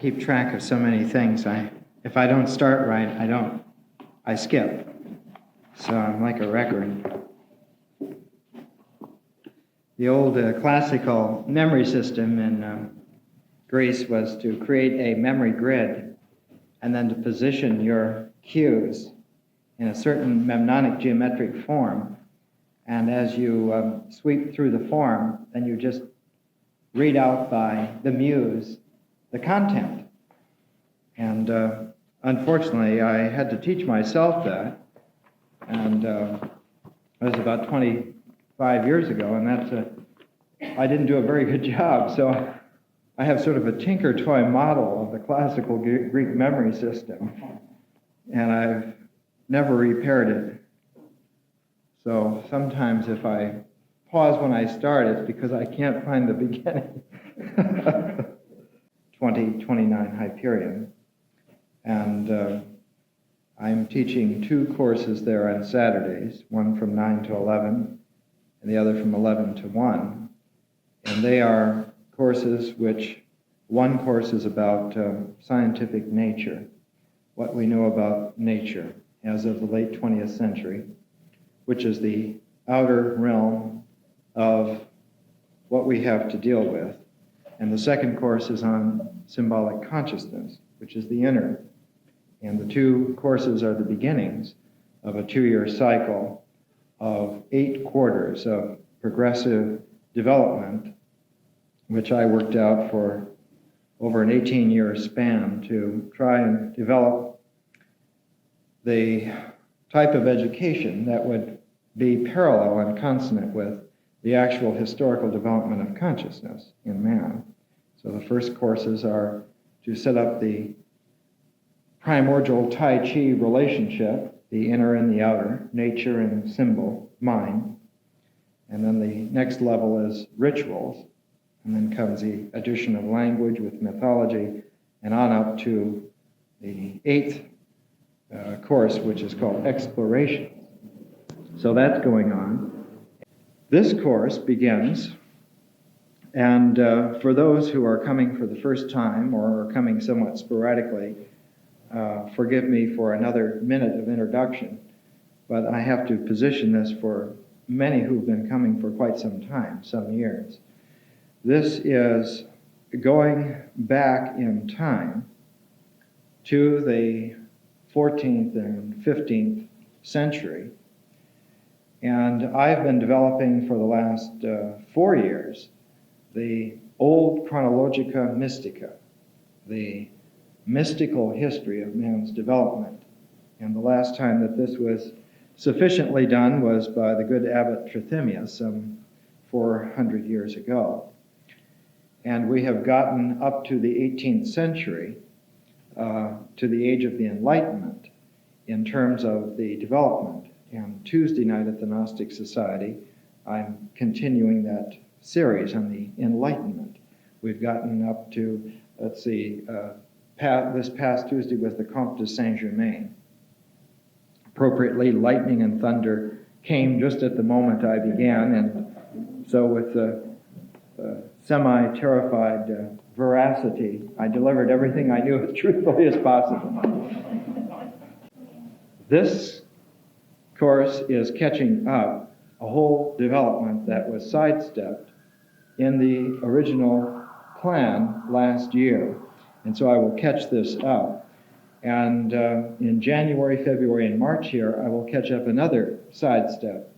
keep track of so many things. If I don't start right, I skip. So I'm like a record. The old classical memory system in Greece was to create a memory grid and then to position your cues in a certain mnemonic geometric form. And as you sweep through the form, then you just read out by the muse the content. And unfortunately, I had to teach myself that. And it was about 25 years ago, and I didn't do a very good job. So I have sort of a tinker-toy model of the classical Greek memory system, and I've never repaired it. So sometimes if I pause when I start, it's because I can't find the beginning. 2029 Hyperion. And I'm teaching 2 courses there on Saturdays, one from 9 to 11, and the other from 11 to 1. And they are courses one course is about scientific nature, what we know about nature as of the late 20th century, which is the outer realm of what we have to deal with. And the second course is on symbolic consciousness, which is the inner. And the 2 courses are the beginnings of a 2-year cycle of 8 quarters of progressive development, which I worked out for over an 18-year span to try and develop the type of education that would be parallel and consonant with the actual historical development of consciousness in man. So the first courses are to set up the primordial Tai Chi relationship, the inner and the outer, nature and symbol, mind. And then the next level is rituals. And then comes the addition of language with mythology, and on up to the 8th course, which is called exploration. So that's going on. This course begins, and for those who are coming for the first time or are coming somewhat sporadically, forgive me for another minute of introduction, but I have to position this for many who've been coming for quite some time, some years. This is going back in time to the 14th and 15th century. And I've been developing for the last 4 years the old chronologica mystica, the mystical history of man's development. And the last time that this was sufficiently done was by the good abbot Trithemius some 400 years ago. And we have gotten up to the 18th century, to the age of the Enlightenment, in terms of the development. And Tuesday night at the Gnostic Society, I'm continuing that series on the Enlightenment. We've gotten up to, let's see, this past Tuesday was the Comte de Saint-Germain. Appropriately, lightning and thunder came just at the moment I began, and so with the semi-terrified veracity, I delivered everything I knew as truthfully as possible. This course is catching up a whole development that was sidestepped in the original plan last year. And so I will catch this up. And in January, February, and March here, I will catch up another sidestep,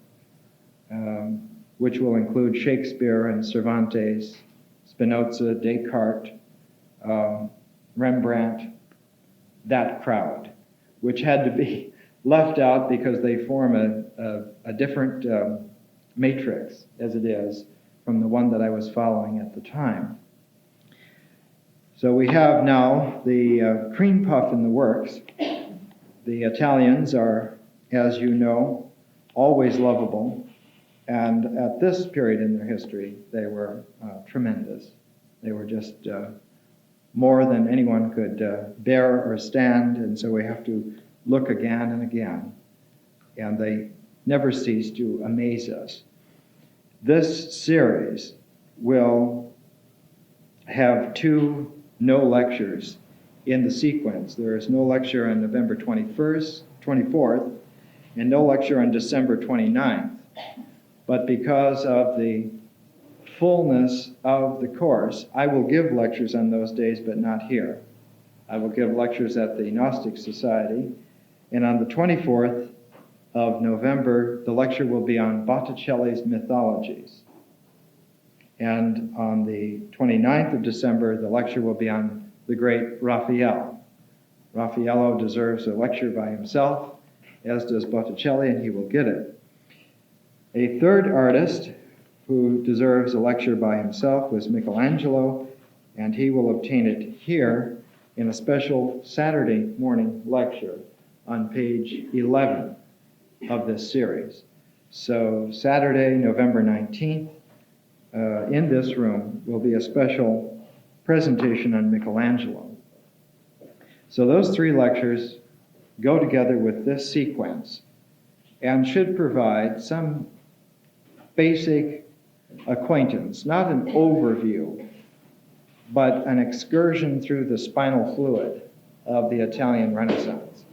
which will include Shakespeare and Cervantes, Spinoza, Descartes, Rembrandt, that crowd, which had to be left out because they form a different matrix, as it is, from the one that I was following at the time. So we have now the cream puff in the works. The Italians are, as you know, always lovable. And at this period in their history, they were tremendous. They were just more than anyone could bear or stand, and so we have to look again and again. And they never cease to amaze us. This series will have 2 no lectures in the sequence. There is no lecture on November 21st, 24th, and no lecture on December 29th. But because of the fullness of the course, I will give lectures on those days, but not here. I will give lectures at the Gnostic Society, and on the 24th of November, the lecture will be on Botticelli's mythologies. And on the 29th of December, the lecture will be on the great Raphael. Raffaello deserves a lecture by himself, as does Botticelli, and he will get it. A third artist who deserves a lecture by himself was Michelangelo, and he will obtain it here in a special Saturday morning lecture on page 11 of this series. So Saturday, November 19th, in this room will be a special presentation on Michelangelo. So those three lectures go together with this sequence and should provide some basic acquaintance, not an overview, but an excursion through the spinal fluid of the Italian Renaissance.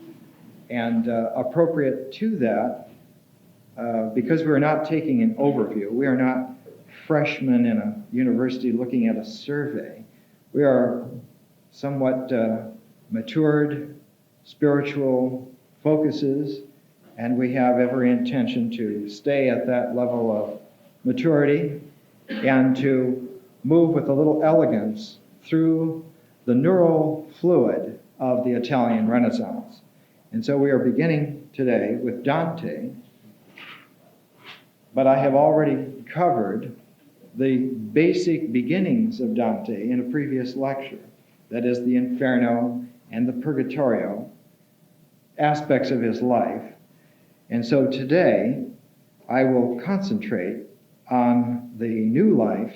And appropriate to that, because we're not taking an overview, we are not freshmen in a university looking at a survey. We are somewhat matured spiritual focuses, and we have every intention to stay at that level of maturity and to move with a little elegance through the neural fluid of the Italian Renaissance. And so we are beginning today with Dante, but I have already covered the basic beginnings of Dante in a previous lecture. That is the Inferno and the Purgatorio, aspects of his life. And so today, I will concentrate on the new life,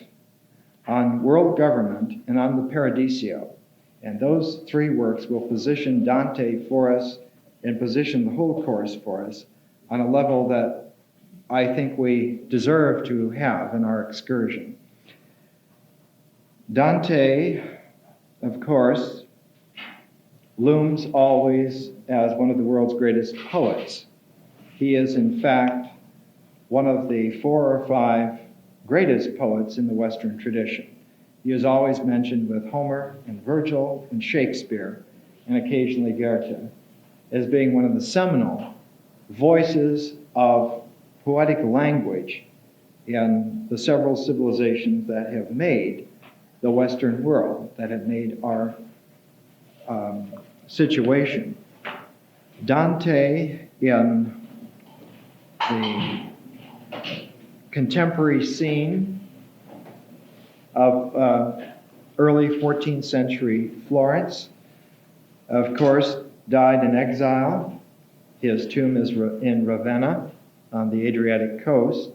on world government, and on the Paradiso. And those three works will position Dante for us and position the whole course for us on a level that I think we deserve to have in our excursion. Dante, of course, looms always as one of the world's greatest poets. He is, in fact, one of the 4 or 5 greatest poets in the Western tradition. He is always mentioned with Homer and Virgil and Shakespeare, and occasionally Goethe, as being one of the seminal voices of poetic language in the several civilizations that have made the Western world, that have made our situation. Dante, in the contemporary scene of early 14th century Florence, of course, died in exile. His tomb is in Ravenna on the Adriatic coast.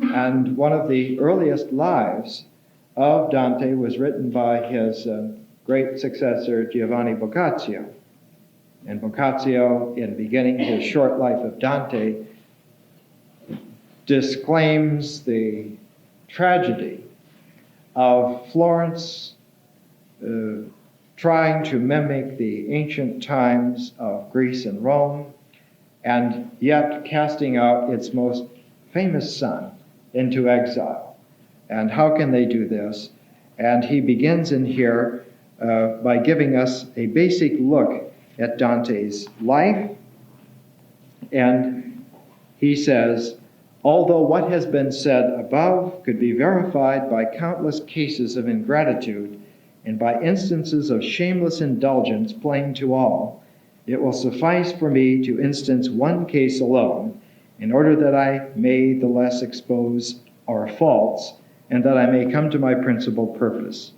And one of the earliest lives of Dante was written by his great successor, Giovanni Boccaccio. And Boccaccio, in beginning his short life of Dante, disclaims the tragedy of Florence trying to mimic the ancient times of Greece and Rome, and yet casting out its most famous son into exile. And how can they do this? And he begins in here by giving us a basic look at Dante's life. And he says, although what has been said above could be verified by countless cases of ingratitude and by instances of shameless indulgence plain to all, it will suffice for me to instance one case alone, in order that I may the less expose our faults, and that I may come to my principal purpose.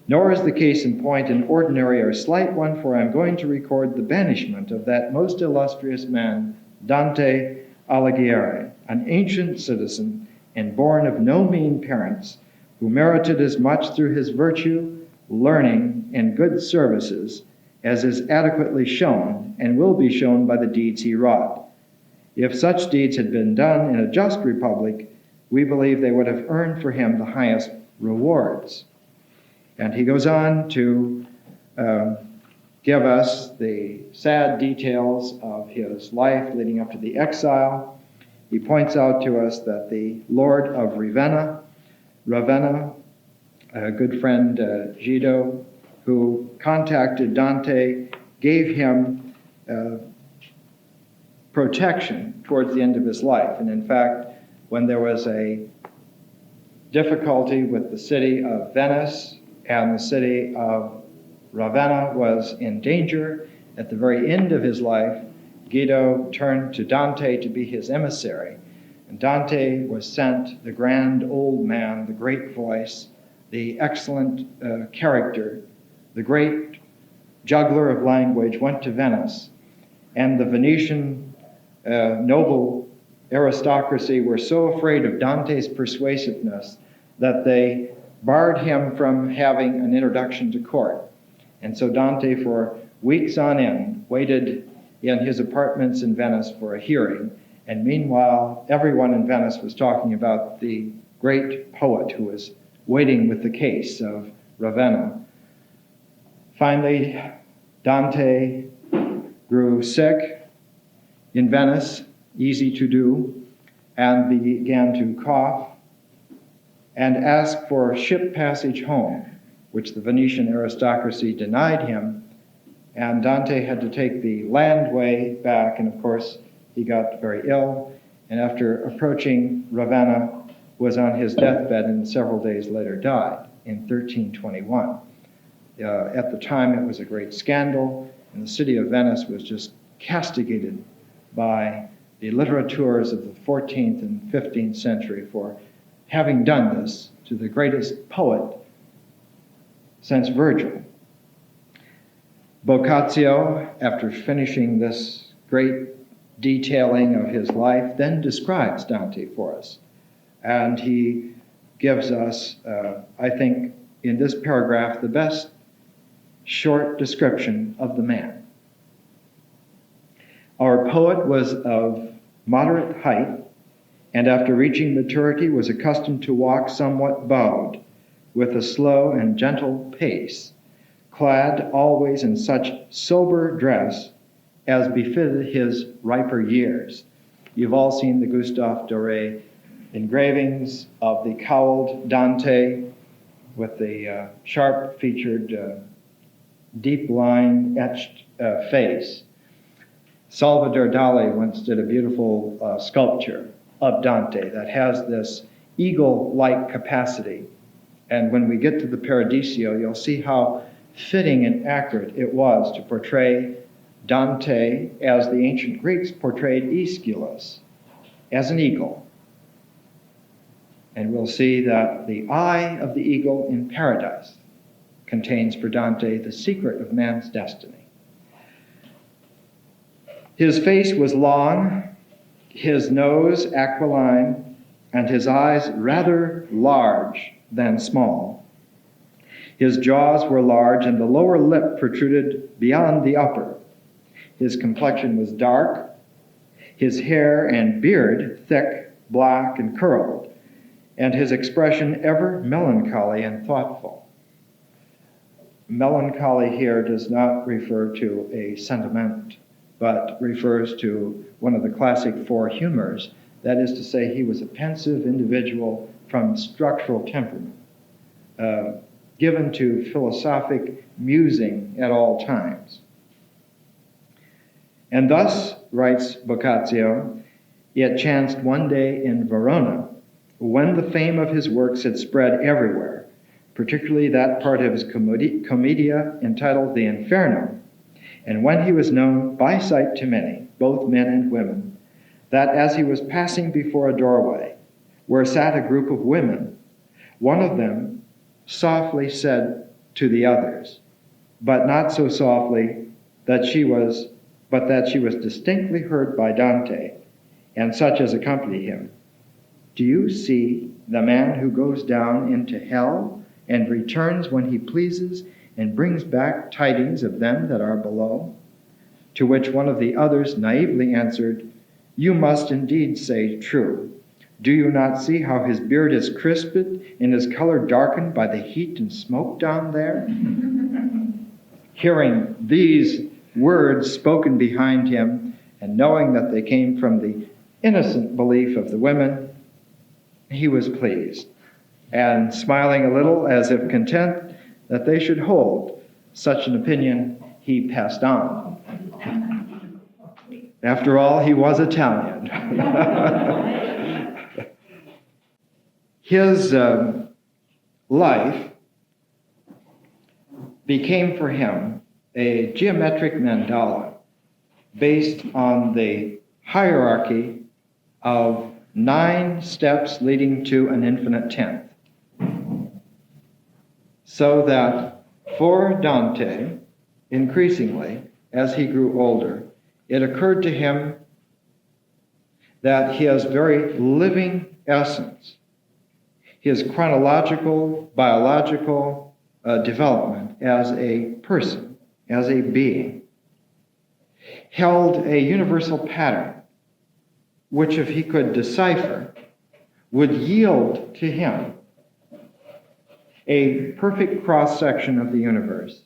Nor is the case in point an ordinary or slight one, for I am going to record the banishment of that most illustrious man, Dante Alighieri, an ancient citizen and born of no mean parents, who merited as much through his virtue, learning, and good services as is adequately shown and will be shown by the deeds he wrought. If such deeds had been done in a just republic, we believe they would have earned for him the highest rewards. And he goes on to give us the sad details of his life leading up to the exile. He points out to us that the Lord of Ravenna, a good friend Guido, who contacted Dante, gave him protection towards the end of his life. And in fact, when there was a difficulty with the city of Venice and the city of Ravenna was in danger, at the very end of his life, Guido turned to Dante to be his emissary. And Dante was sent, the grand old man, the great voice, the excellent character, the great juggler of language, went to Venice. And the Venetian noble aristocracy were so afraid of Dante's persuasiveness that they barred him from having an introduction to court. And so Dante, for weeks on end, waited in his apartments in Venice for a hearing. And meanwhile, everyone in Venice was talking about the great poet who was waiting with the case of Ravenna. Finally, Dante grew sick in Venice, easy to do, and began to cough and asked for ship passage home, which the Venetian aristocracy denied him. And Dante had to take the land way back, and of course, he got very ill, and after approaching Ravenna, was on his deathbed and several days later died in 1321. At the time, it was a great scandal, and the city of Venice was just castigated by the litterateurs of the 14th and 15th century for having done this to the greatest poet since Virgil. Boccaccio, after finishing this great detailing of his life, then describes Dante for us. And he gives us, I think, in this paragraph, the best short description of the man. Our poet was of moderate height, and after reaching maturity was accustomed to walk somewhat bowed, with a slow and gentle pace, clad always in such sober dress as befitted his riper years. You've all seen the Gustave Doré engravings of the cowled Dante with the sharp-featured, deep-line etched face. Salvador Dali once did a beautiful sculpture of Dante that has this eagle-like capacity. And when we get to the Paradiso, you'll see how fitting and accurate it was to portray Dante as the ancient Greeks portrayed Aeschylus, as an eagle. And we'll see that the eye of the eagle in paradise contains for Dante the secret of man's destiny. His face was long, his nose aquiline, and his eyes rather large than small. His jaws were large, and the lower lip protruded beyond the upper. His complexion was dark, his hair and beard thick, black, and curled, and his expression ever melancholy and thoughtful. Melancholy here does not refer to a sentiment, but refers to one of the classic four humors. That is to say, he was a pensive individual from structural temperament, given to philosophic musing at all times. And thus, writes Boccaccio, it chanced one day in Verona, when the fame of his works had spread everywhere, particularly that part of his Commedia entitled the Inferno, and when he was known by sight to many, both men and women, that as he was passing before a doorway, where sat a group of women, one of them softly said to the others, but not so softly that she was distinctly heard by Dante and such as accompanied him, "Do you see the man who goes down into hell and returns when he pleases and brings back tidings of them that are below?" To which one of the others naively answered, "You must indeed say true, Do you not see how his beard is crisped and his color darkened by the heat and smoke down there? Hearing these words spoken behind him and knowing that they came from the innocent belief of the women, he was pleased, and smiling a little as if content that they should hold such an opinion, he passed on. After all, he was Italian. His life became for him a geometric mandala based on the hierarchy of 9 steps leading to an infinite 10th. So that for Dante, increasingly, as he grew older, it occurred to him that his very living essence, his chronological, biological development as a person, as a being, held a universal pattern which, if he could decipher, would yield to him a perfect cross-section of the universe.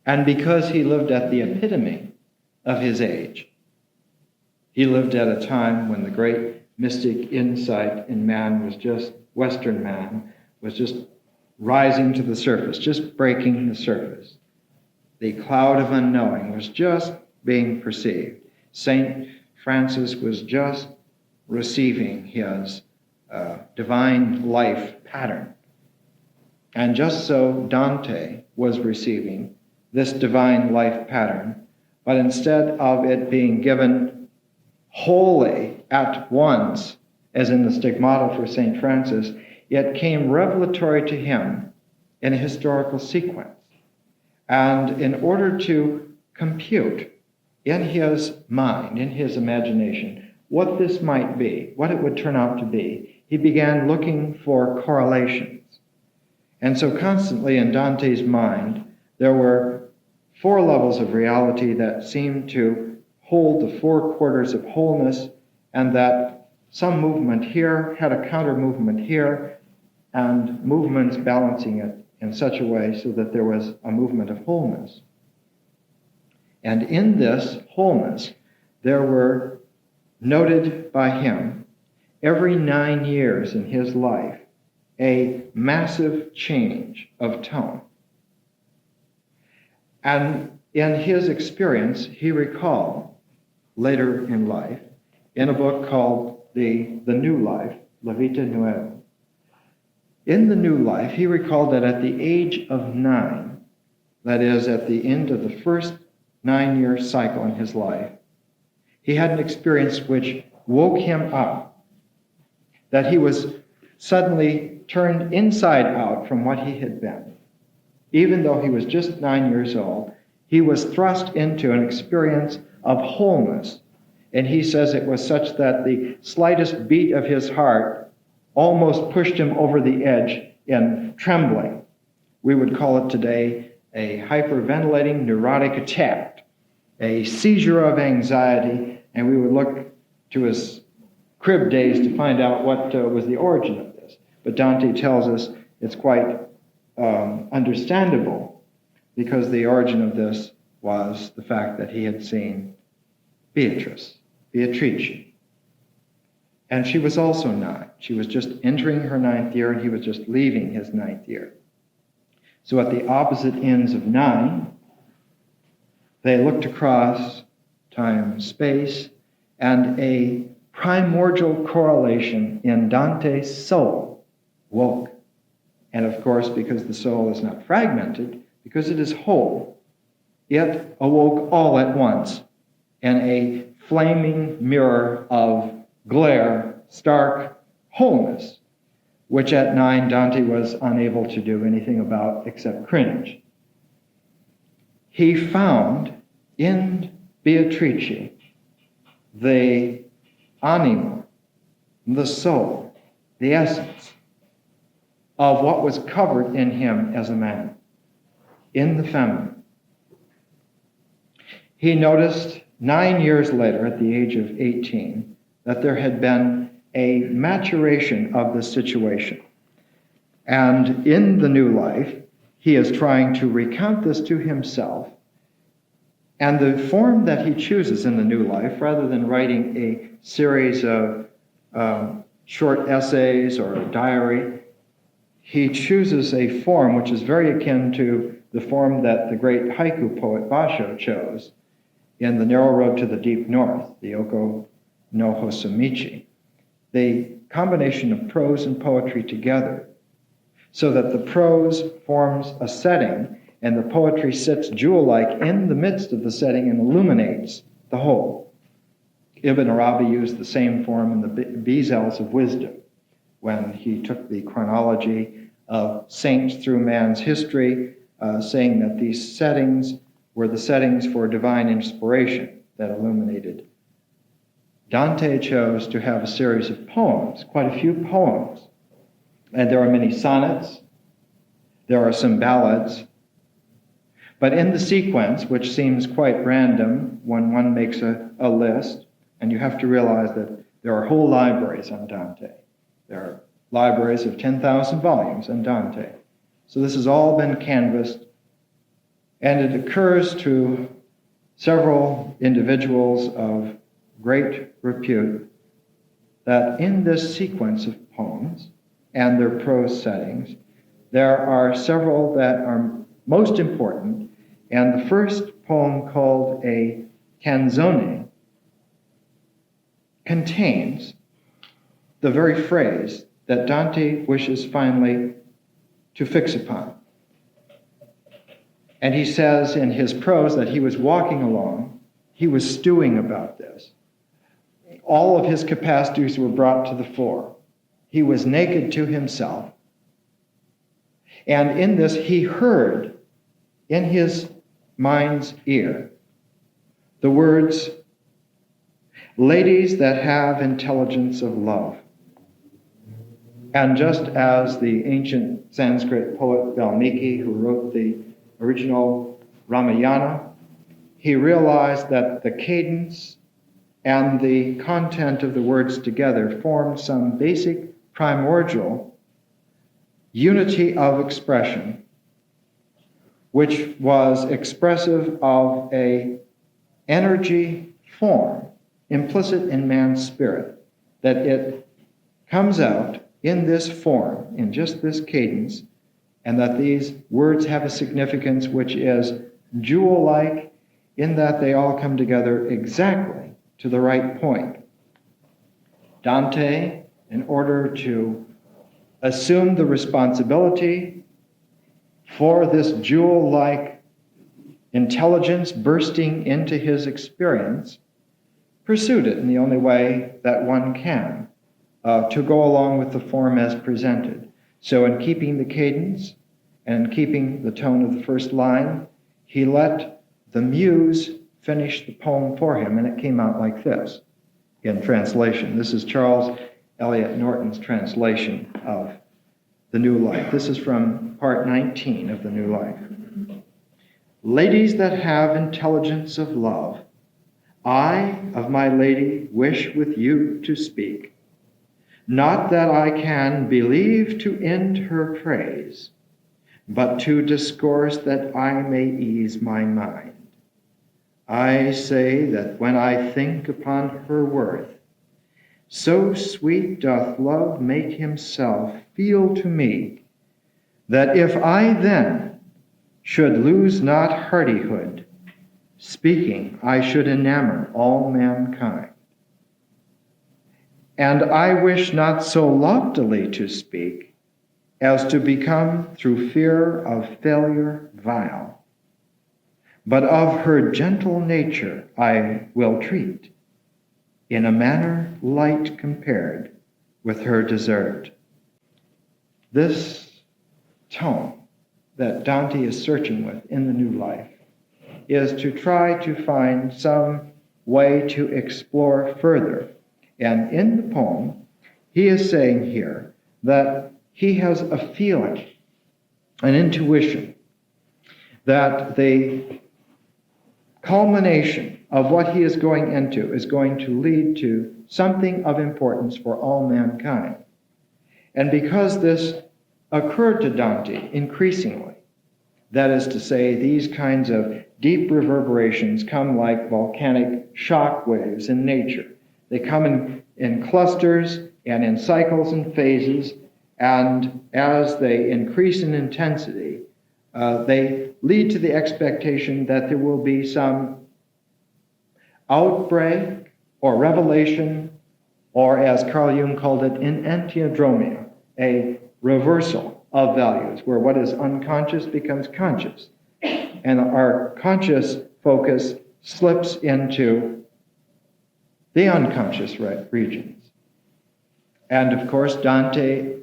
And because he lived at the epitome of his age, he lived at a time when the great mystic insight in man was just, Western man, was just rising to the surface, just breaking the surface. The cloud of unknowing was just being perceived. Saint Francis was just receiving his divine life pattern. And just so Dante was receiving this divine life pattern, but instead of it being given wholly at once, as in the stigmata for St. Francis, it came revelatory to him in a historical sequence. And in order to compute in his mind, in his imagination, what this might be, what it would turn out to be, he began looking for correlations. And so constantly in Dante's mind, there were 4 levels of reality that seemed to hold the 4 quarters of wholeness, and that some movement here had a counter movement here, and movements balancing it in such a way so that there was a movement of wholeness. And in this wholeness, there were noted by him every 9 years in his life a massive change of tone. And in his experience, he recalled later in life, in a book called The New Life, La Vita Nuova. In the new life, he recalled that at the age of 9, that is, at the end of the first 9-year cycle in his life, he had an experience which woke him up, that he was suddenly turned inside out from what he had been. Even though he was just 9 years old, he was thrust into an experience of wholeness. And he says it was such that the slightest beat of his heart almost pushed him over the edge in trembling. We would call it today a hyperventilating neurotic attack, a seizure of anxiety, and we would look to his crib days to find out what was the origin of this. But Dante tells us it's quite understandable, because the origin of this was the fact that he had seen Beatrice. And she was also 9. She was just entering her 9th year, and he was just leaving his 9th year. So at the opposite ends of 9, they looked across time and space, and a primordial correlation in Dante's soul woke. And of course, because the soul is not fragmented, because it is whole, it awoke all at once in a flaming mirror of glare, stark wholeness, which at 9 Dante was unable to do anything about except cringe. He found in Beatrice the anima, the soul, the essence of what was covered in him as a man, in the feminine. He noticed 9 years later, at the age of 18, that there had been a maturation of the situation. And in the new life, he is trying to recount this to himself. And the form that he chooses in the new life, rather than writing a series of short essays or a diary, he chooses a form which is very akin to the form that the great haiku poet Basho chose in The Narrow Road to the Deep North, the Oko no Hosamichi. The combination of prose and poetry together, so that the prose forms a setting and the poetry sits jewel-like in the midst of the setting and illuminates the whole. Ibn Arabi used the same form in the Bezels of Wisdom when he took the chronology of saints through man's history, saying that these settings were the settings for divine inspiration that illuminated. Dante chose to have a series of poems, quite a few poems, and there are many sonnets, there are some ballads, but in the sequence, which seems quite random when one makes a list, and you have to realize that there are whole libraries on Dante. There are libraries of 10,000 volumes on Dante. So this has all been canvassed, and it occurs to several individuals of great repute that in this sequence of poems and their prose settings, there are several that are most important, and the first poem, called a canzone, contains the very phrase that Dante wishes finally to fix upon. And he says in his prose that he was walking along, he was stewing about this. All of his capacities were brought to the fore. He was naked to himself. And in this, he heard in his mind's ear the words, "Ladies that have intelligence of love." And just as the ancient Sanskrit poet Valmiki, who wrote the original Ramayana, he realized that the cadence and the content of the words together formed some basic primordial unity of expression, which was expressive of a energy form implicit in man's spirit, that it comes out in this form, in just this cadence, and that these words have a significance which is jewel-like in that they all come together exactly to the right point. Dante, in order to assume the responsibility for this jewel-like intelligence bursting into his experience, pursued it in the only way that one can, to go along with the form as presented. So in keeping the cadence and keeping the tone of the first line, he let the muse finish the poem for him, and it came out like this in translation. This is Charles Eliot Norton's translation of The New Life. This is from part 19 of The New Life. Ladies that have intelligence of love, I of my lady wish with you to speak. Not that I can believe to end her praise, but to discourse that I may ease my mind. I say that when I think upon her worth, so sweet doth love make himself feel to me, that if I then should lose not hardihood, speaking I should enamor all mankind. And I wish not so loftily to speak, as to become through fear of failure vile, but of her gentle nature I will treat, in a manner light compared with her desert. This tone that Dante is searching with in the New Life is to try to find some way to explore further. And in the poem, he is saying here that he has a feeling, an intuition, that the culmination of what he is going into is going to lead to something of importance for all mankind. And because this occurred to Dante increasingly, that is to say, these kinds of deep reverberations come like volcanic shock waves in nature. They come in clusters and in cycles and phases, and as they increase in intensity, they lead to the expectation that there will be some outbreak or revelation, or as Carl Jung called it, an antiodromia, a reversal of values, where what is unconscious becomes conscious, and our conscious focus slips into the unconscious regions. And of course, Dante,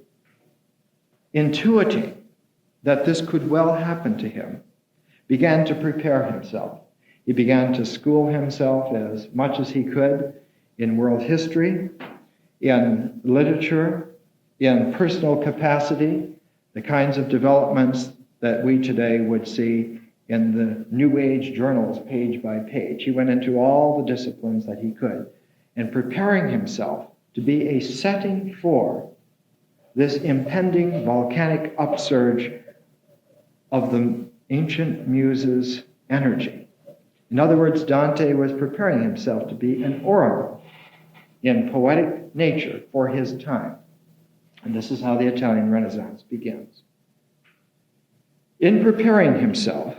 intuiting that this could well happen to him, began to prepare himself. He began to school himself as much as he could in world history, in literature, in personal capacity, the kinds of developments that we today would see in the New Age journals page by page. He went into all the disciplines that he could, and preparing himself to be a setting for this impending volcanic upsurge of the ancient muses' energy. In other words, Dante was preparing himself to be an oracle in poetic nature for his time. And this is how the Italian Renaissance begins. In preparing himself,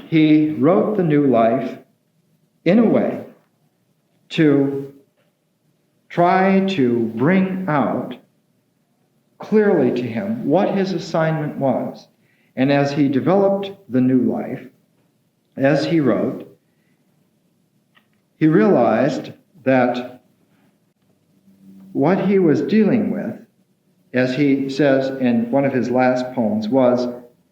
he wrote the new life in a way to try to bring out clearly to him what his assignment was. And as he developed the new life, as he wrote, he realized that what he was dealing with, as he says in one of his last poems, was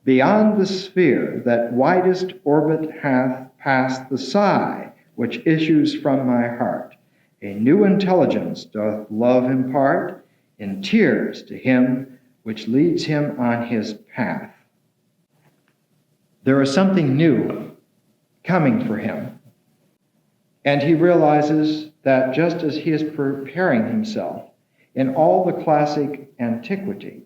beyond the sphere that widest orbit hath passed the sigh which issues from my heart. A new intelligence doth love impart in tears to him which leads him on his path. There is something new coming for him. And he realizes that just as he is preparing himself in all the classic antiquity,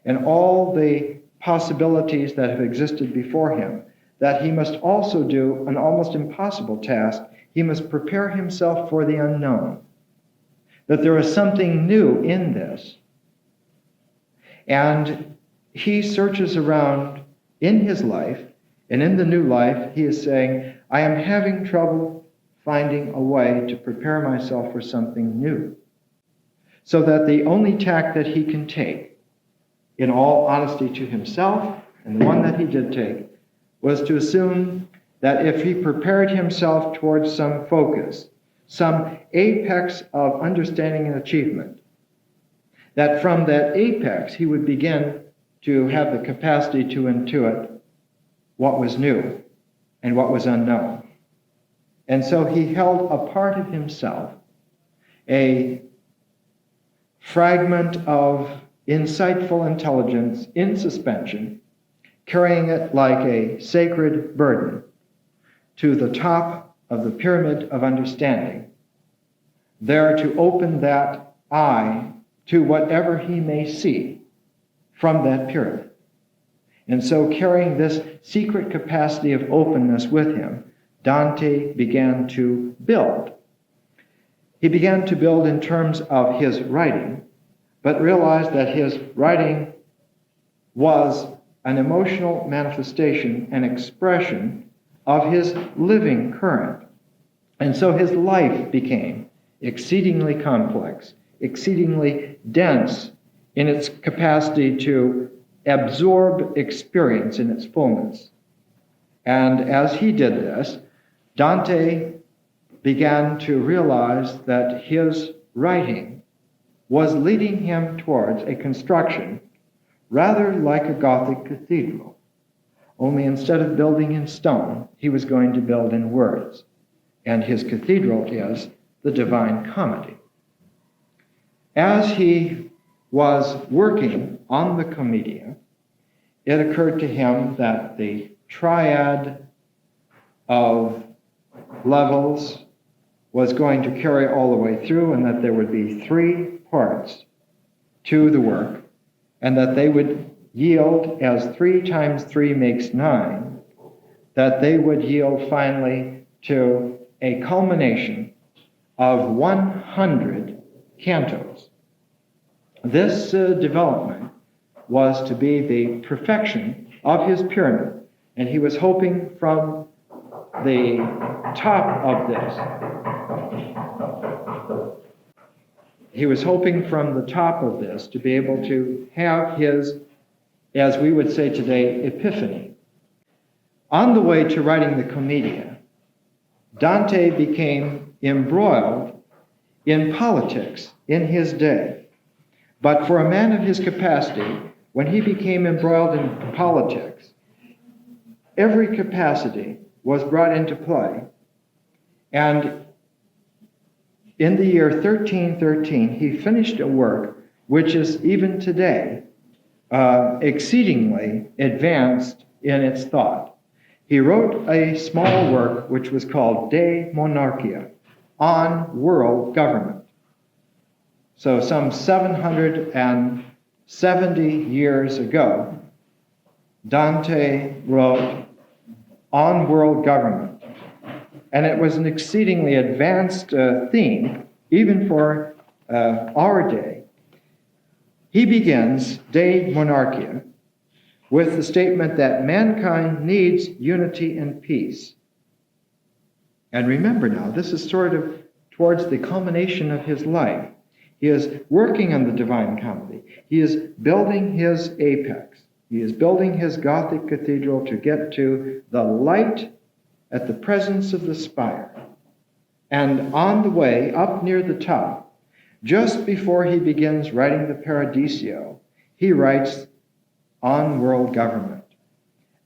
in all the possibilities that have existed before him, that he must also do an almost impossible task. He must prepare himself for the unknown. That there is something new in this. And he searches around in his life, and in the new life, he is saying, I am having trouble finding a way to prepare myself for something new. So that the only tack that he can take, in all honesty to himself, and the one that he did take, was to assume that if he prepared himself towards some focus, some apex of understanding and achievement, that from that apex he would begin to have the capacity to intuit what was new and what was unknown. And so he held a part of himself, a fragment of insightful intelligence in suspension, carrying it like a sacred burden to the top of the pyramid of understanding, there to open that eye to whatever he may see from that pyramid. And so, carrying this secret capacity of openness with him, Dante began to build. He began to build in terms of his writing, but realized that his writing was an emotional manifestation and expression of his living current. And so his life became exceedingly complex, exceedingly dense in its capacity to absorb experience in its fullness. And as he did this, Dante began to realize that his writing was leading him towards a construction rather like a Gothic cathedral, only instead of building in stone, he was going to build in words. And his cathedral is the Divine Comedy. As he was working on the Commedia, it occurred to him that the triad of levels was going to carry all the way through, and that there would be 3 parts to the work, and that they would yield, as 3 times 3 makes 9, that they would yield finally to a culmination of 100 cantos. This development was to be the perfection of his pyramid, and he was hoping from the top of this, to be able to have his, as we would say today, epiphany. On the way to writing the Commedia, Dante became embroiled in politics in his day. But for a man of his capacity, when he became embroiled in politics, every capacity was brought into play. And in the year 1313, he finished a work which is even today exceedingly advanced in its thought. He wrote a small work which was called De Monarchia, on world government. So some 770 years ago, Dante wrote on world government. And it was an exceedingly advanced theme, even for our day. He begins De Monarchia with the statement that mankind needs unity and peace. And remember now, this is sort of towards the culmination of his life. He is working on the Divine Comedy. He is building his apex. He is building his Gothic cathedral to get to the light at the presence of the spire. And on the way up near the top, just before he begins writing the Paradiso, he writes on world government.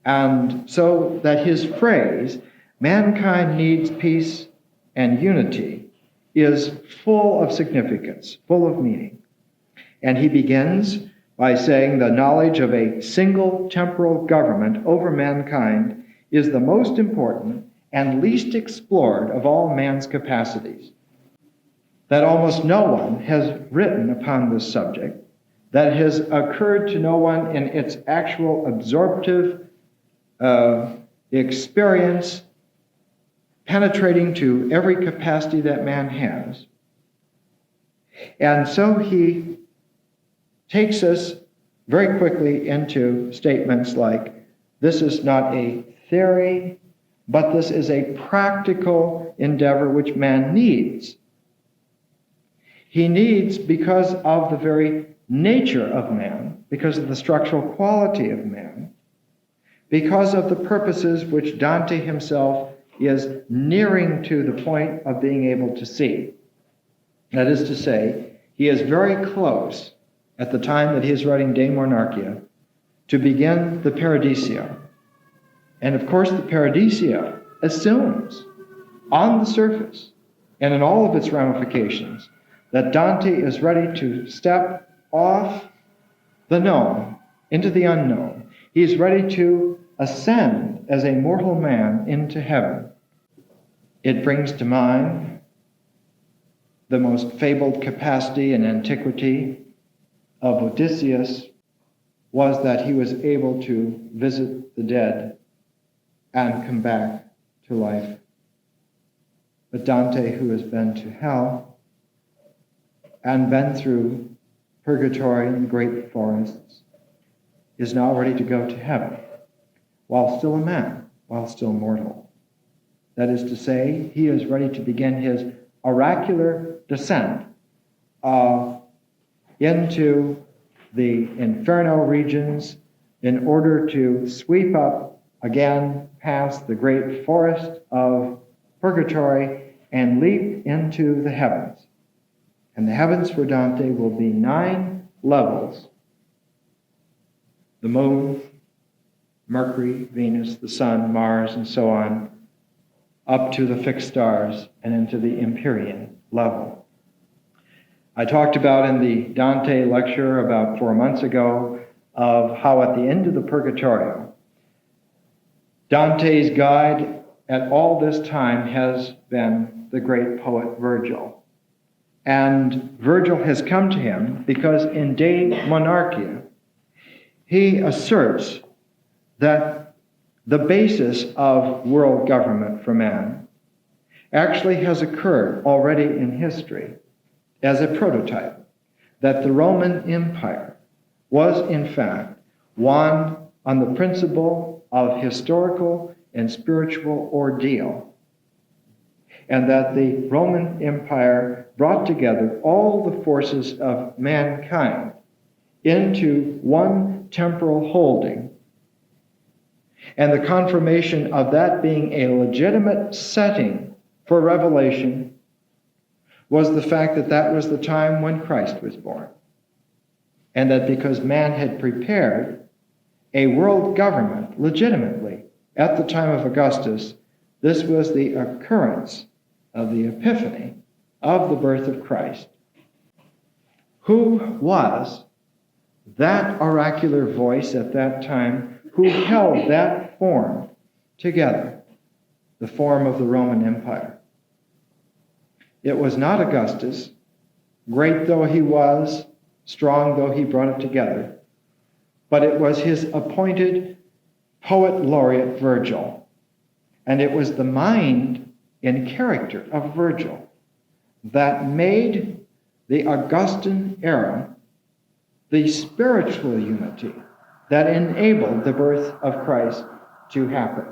And so that his phrase, mankind needs peace and unity, is full of significance, full of meaning. And he begins by saying the knowledge of a single temporal government over mankind is the most important and least explored of all man's capacities. That almost no one has written upon this subject, that has occurred to no one in its actual absorptive experience, penetrating to every capacity that man has. And so he takes us very quickly into statements like, this is not a theory, but this is a practical endeavor which man needs. He needs because of the very nature of man, because of the structural quality of man, because of the purposes which Dante himself is nearing to the point of being able to see. That is to say, he is very close at the time that he is writing De Monarchia to begin the Paradiso. And of course, the Paradiso assumes on the surface and in all of its ramifications that Dante is ready to step off the known into the unknown. He is ready to ascend as a mortal man into heaven. It brings to mind the most fabled capacity in antiquity of Odysseus was that he was able to visit the dead and come back to life. But Dante, who has been to hell and been through purgatory and the great forests, is now ready to go to heaven, while still a man, while still mortal. That is to say, he is ready to begin his oracular descent into the inferno regions in order to sweep up again past the great forest of purgatory and leap into the heavens. And the heavens for Dante will be 9 levels: the moon, Mercury, Venus, the sun, Mars, and so on, up to the fixed stars and into the Empyrean level. I talked about in the Dante lecture about 4 months ago of how at the end of the Purgatorio, Dante's guide at all this time has been the great poet Virgil. And Virgil has come to him because in De Monarchia, he asserts that the basis of world government for man actually has occurred already in history as a prototype, that the Roman Empire was in fact one on the principle of historical and spiritual ordeal, and that the Roman Empire brought together all the forces of mankind into one temporal holding, and the confirmation of that being a legitimate setting for revelation was the fact that that was the time when Christ was born, and that because man had prepared a world government legitimately at the time of Augustus, this was the occurrence of the Epiphany of the birth of Christ. Who was that oracular voice at that time who held that form together, the form of the Roman Empire? It was not Augustus, great though he was, strong though he brought it together, but it was his appointed poet laureate Virgil. And it was the mind and character of Virgil that made the Augustan era the spiritual unity that enabled the birth of Christ to happen.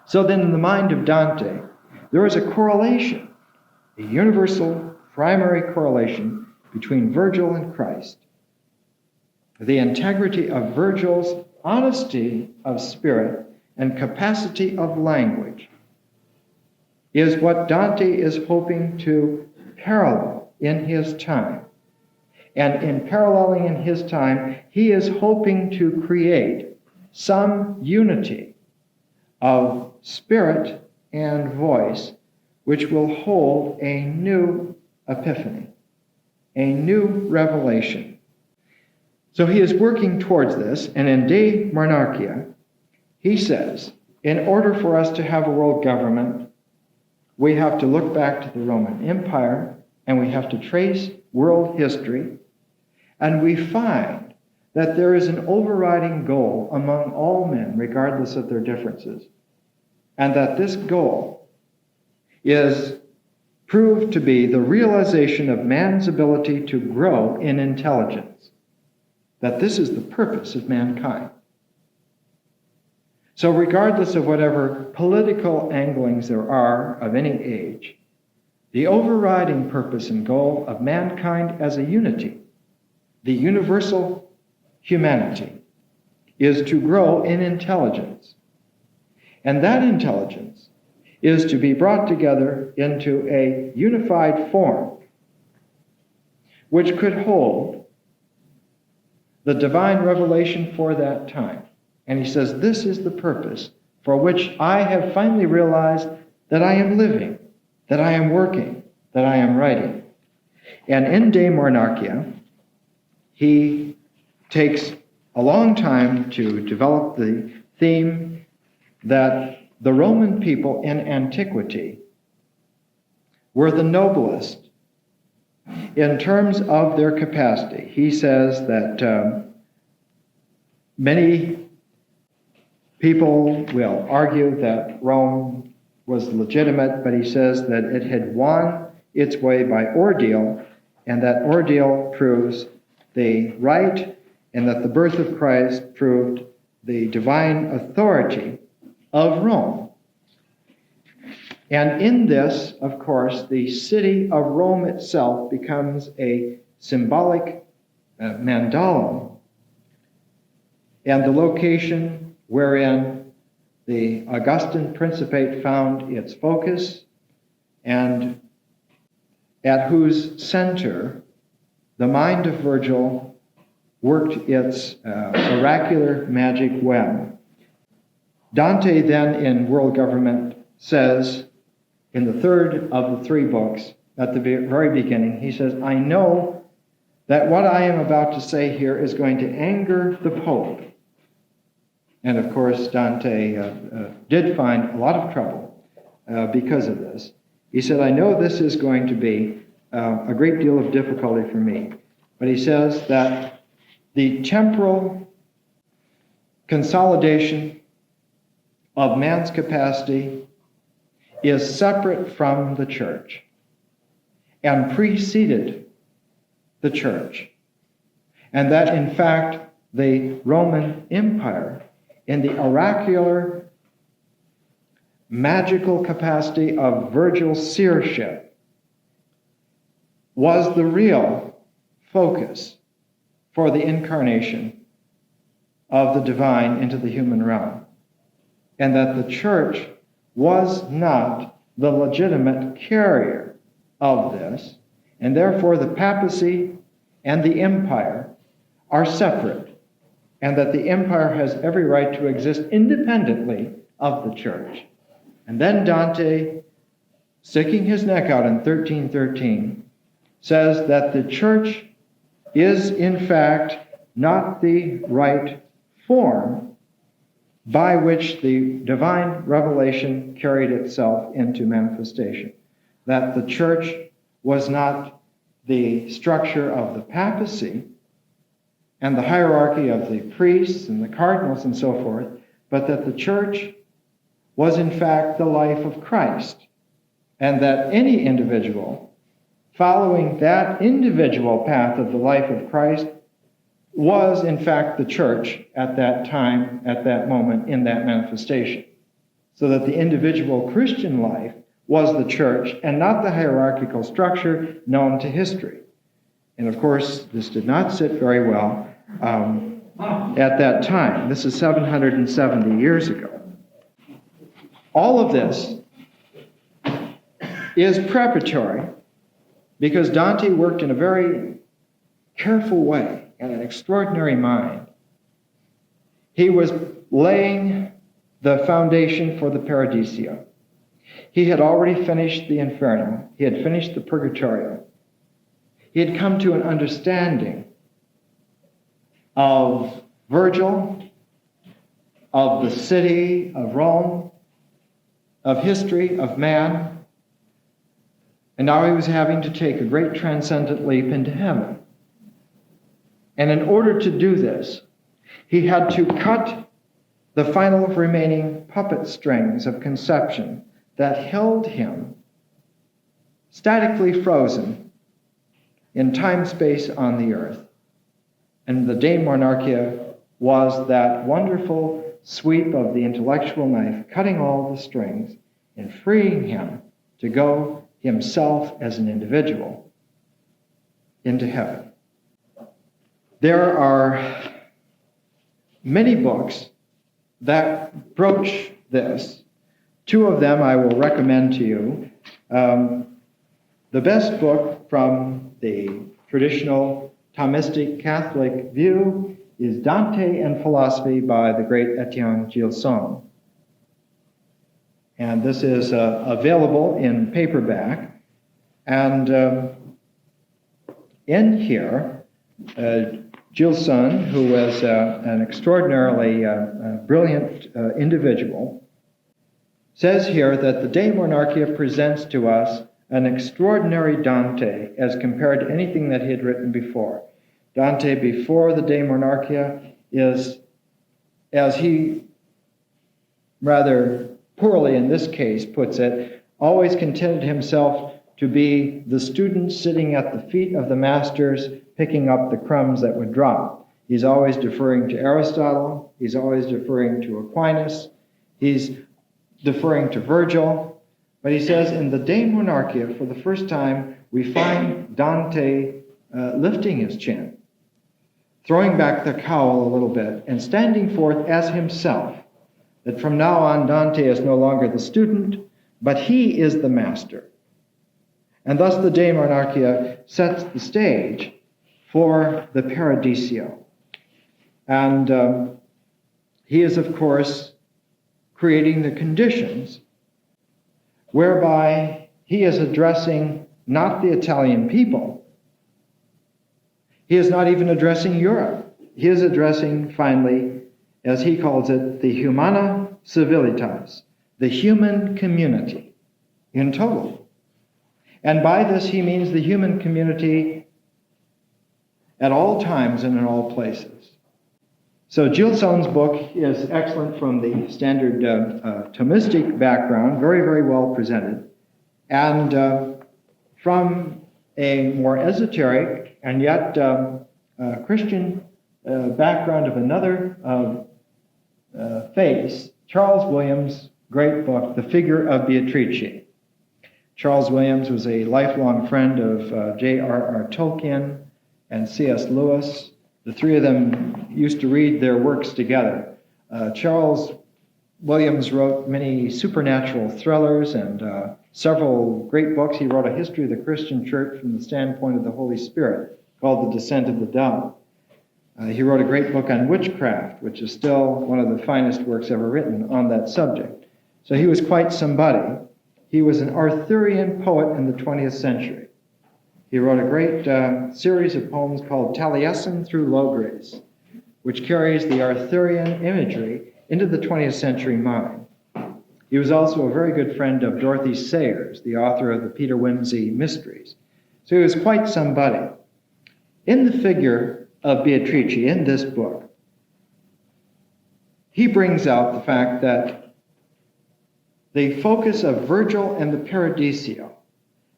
So then in the mind of Dante, there is a correlation, a universal primary correlation between Virgil and Christ. The integrity of Virgil's honesty of spirit and capacity of language is what Dante is hoping to parallel in his time. And in paralleling in his time, he is hoping to create some unity of spirit and voice which will hold a new epiphany, a new revelation. So he is working towards this, and in De Monarchia, he says, in order for us to have a world government, we have to look back to the Roman Empire, and we have to trace world history, and we find that there is an overriding goal among all men, regardless of their differences, and that this goal is proved to be the realization of man's ability to grow in intelligence, that this is the purpose of mankind. So regardless of whatever political anglings there are of any age, the overriding purpose and goal of mankind as a unity, the universal humanity, is to grow in intelligence. And that intelligence is to be brought together into a unified form which could hold the divine revelation for that time. And he says, this is the purpose for which I have finally realized that I am living, that I am working, that I am writing. And in De Monarchia, he takes a long time to develop the theme that the Roman people in antiquity were the noblest in terms of their capacity. He says that many people will argue that Rome was legitimate, but he says that it had won its way by ordeal, and that ordeal proves the right, and that the birth of Christ proved the divine authority of Rome. And in this, of course, the city of Rome itself becomes a symbolic mandala, and the location wherein the Augustan Principate found its focus, and at whose center the mind of Virgil worked its oracular magic web. Dante then, in World Government, says, in the third of the three books, at the very beginning, he says, I know that what I am about to say here is going to anger the Pope. And of course, Dante did find a lot of trouble because of this. He said, I know this is going to be a great deal of difficulty for me. But he says that the temporal consolidation of man's capacity is separate from the church and preceded the church. And that, in fact, the Roman Empire, in the oracular, magical capacity of Virgil's seership, was the real focus for the incarnation of the divine into the human realm. And that the church was not the legitimate carrier of this, and therefore the papacy and the empire are separate, and that the empire has every right to exist independently of the church. And then Dante, sticking his neck out in 1313, says that the church is in fact not the right form by which the divine revelation carried itself into manifestation. That the church was not the structure of the papacy and the hierarchy of the priests and the cardinals and so forth, but that the church was in fact the life of Christ, and that any individual following that individual path of the life of Christ was in fact the church at that time, at that moment, in that manifestation. So that the individual Christian life was the church and not the hierarchical structure known to history. And of course, this did not sit very well at that time. This is 770 years ago. All of this is preparatory because Dante worked in a very careful way and an extraordinary mind. He was laying the foundation for the Paradiso. He had already finished the Inferno. He had finished the Purgatorio. He had come to an understanding of Virgil, of the city of Rome, of history, of man, and now he was having to take a great transcendent leap into heaven. And in order to do this, he had to cut the final remaining puppet strings of conception that held him statically frozen in time-space on the earth. And the De Monarchia was that wonderful sweep of the intellectual knife, cutting all the strings and freeing him to go himself as an individual into heaven. There are many books that broach this. Two of them I will recommend to you. The best book from the traditional Thomistic Catholic view is Dante and Philosophy by the great Etienne Gilson. And this is available in paperback. And in here, Gilson, who was an extraordinarily brilliant individual, says here that the De Monarchia presents to us an extraordinary Dante as compared to anything that he had written before. Dante before the De Monarchia is, as he rather poorly in this case puts it, always contented himself to be the student sitting at the feet of the masters, picking up the crumbs that would drop. He's always deferring to Aristotle. He's always deferring to Aquinas. He's deferring to Virgil. But he says in the De Monarchia, for the first time, we find Dante lifting his chin, throwing back the cowl a little bit, and standing forth as himself. That from now on, Dante is no longer the student, but he is the master. And thus the De Monarchia sets the stage for the Paradiso. And he is, of course, creating the conditions whereby he is addressing not the Italian people. He is not even addressing Europe. He is addressing, finally, as he calls it, the humana civilitas, the human community in total. And by this he means the human community at all times and in all places. So Gilson's book is excellent from the standard Thomistic background, very, very well presented. And from a more esoteric and yet Christian background of another face, Charles Williams' great book, The Figure of Beatrice. Charles Williams was a lifelong friend of J.R.R. Tolkien and C.S. Lewis. The three of them used to read their works together. Charles Williams wrote many supernatural thrillers and several great books. He wrote a history of the Christian church from the standpoint of the Holy Spirit called The Descent of the Dove. He wrote a great book on witchcraft, which is still one of the finest works ever written on that subject. So he was quite somebody. He was an Arthurian poet in the 20th century. He wrote a great series of poems called Taliesin through Logres, which carries the Arthurian imagery into the 20th century mind. He was also a very good friend of Dorothy Sayers, the author of the Peter Wimsey Mysteries. So he was quite somebody. In the figure of Beatrice, in this book, he brings out the fact that the focus of Virgil and the Paradiso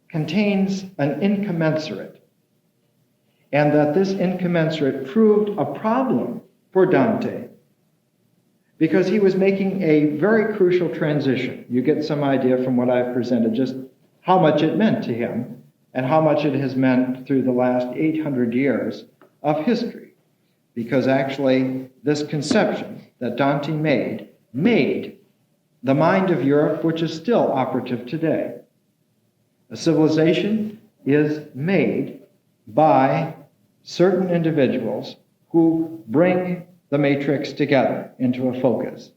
contains an incommensurate, and that this incommensurate proved a problem for Dante because he was making a very crucial transition. You get some idea from what I've presented just how much it meant to him and how much it has meant through the last 800 years of history, because actually this conception that Dante made the mind of Europe, which is still operative today. A civilization is made by certain individuals who bring the matrix together into a focus.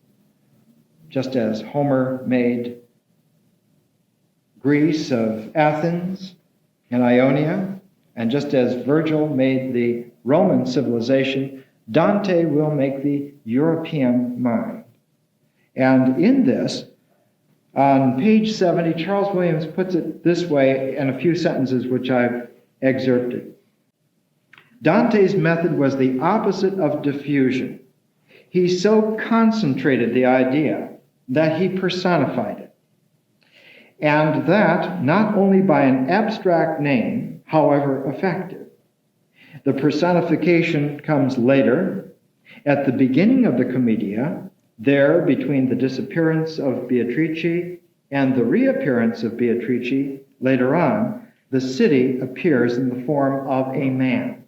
Just as Homer made Greece of Athens and Ionia, and just as Virgil made the Roman civilization, Dante will make the European mind. And in this, on page 70, Charles Williams puts it this way in a few sentences which I've excerpted. Dante's method was the opposite of diffusion. He so concentrated the idea that he personified it. And that not only by an abstract name, however effective. The personification comes later, at the beginning of the Commedia. There, between the disappearance of Beatrice and the reappearance of Beatrice later on, the city appears in the form of a man.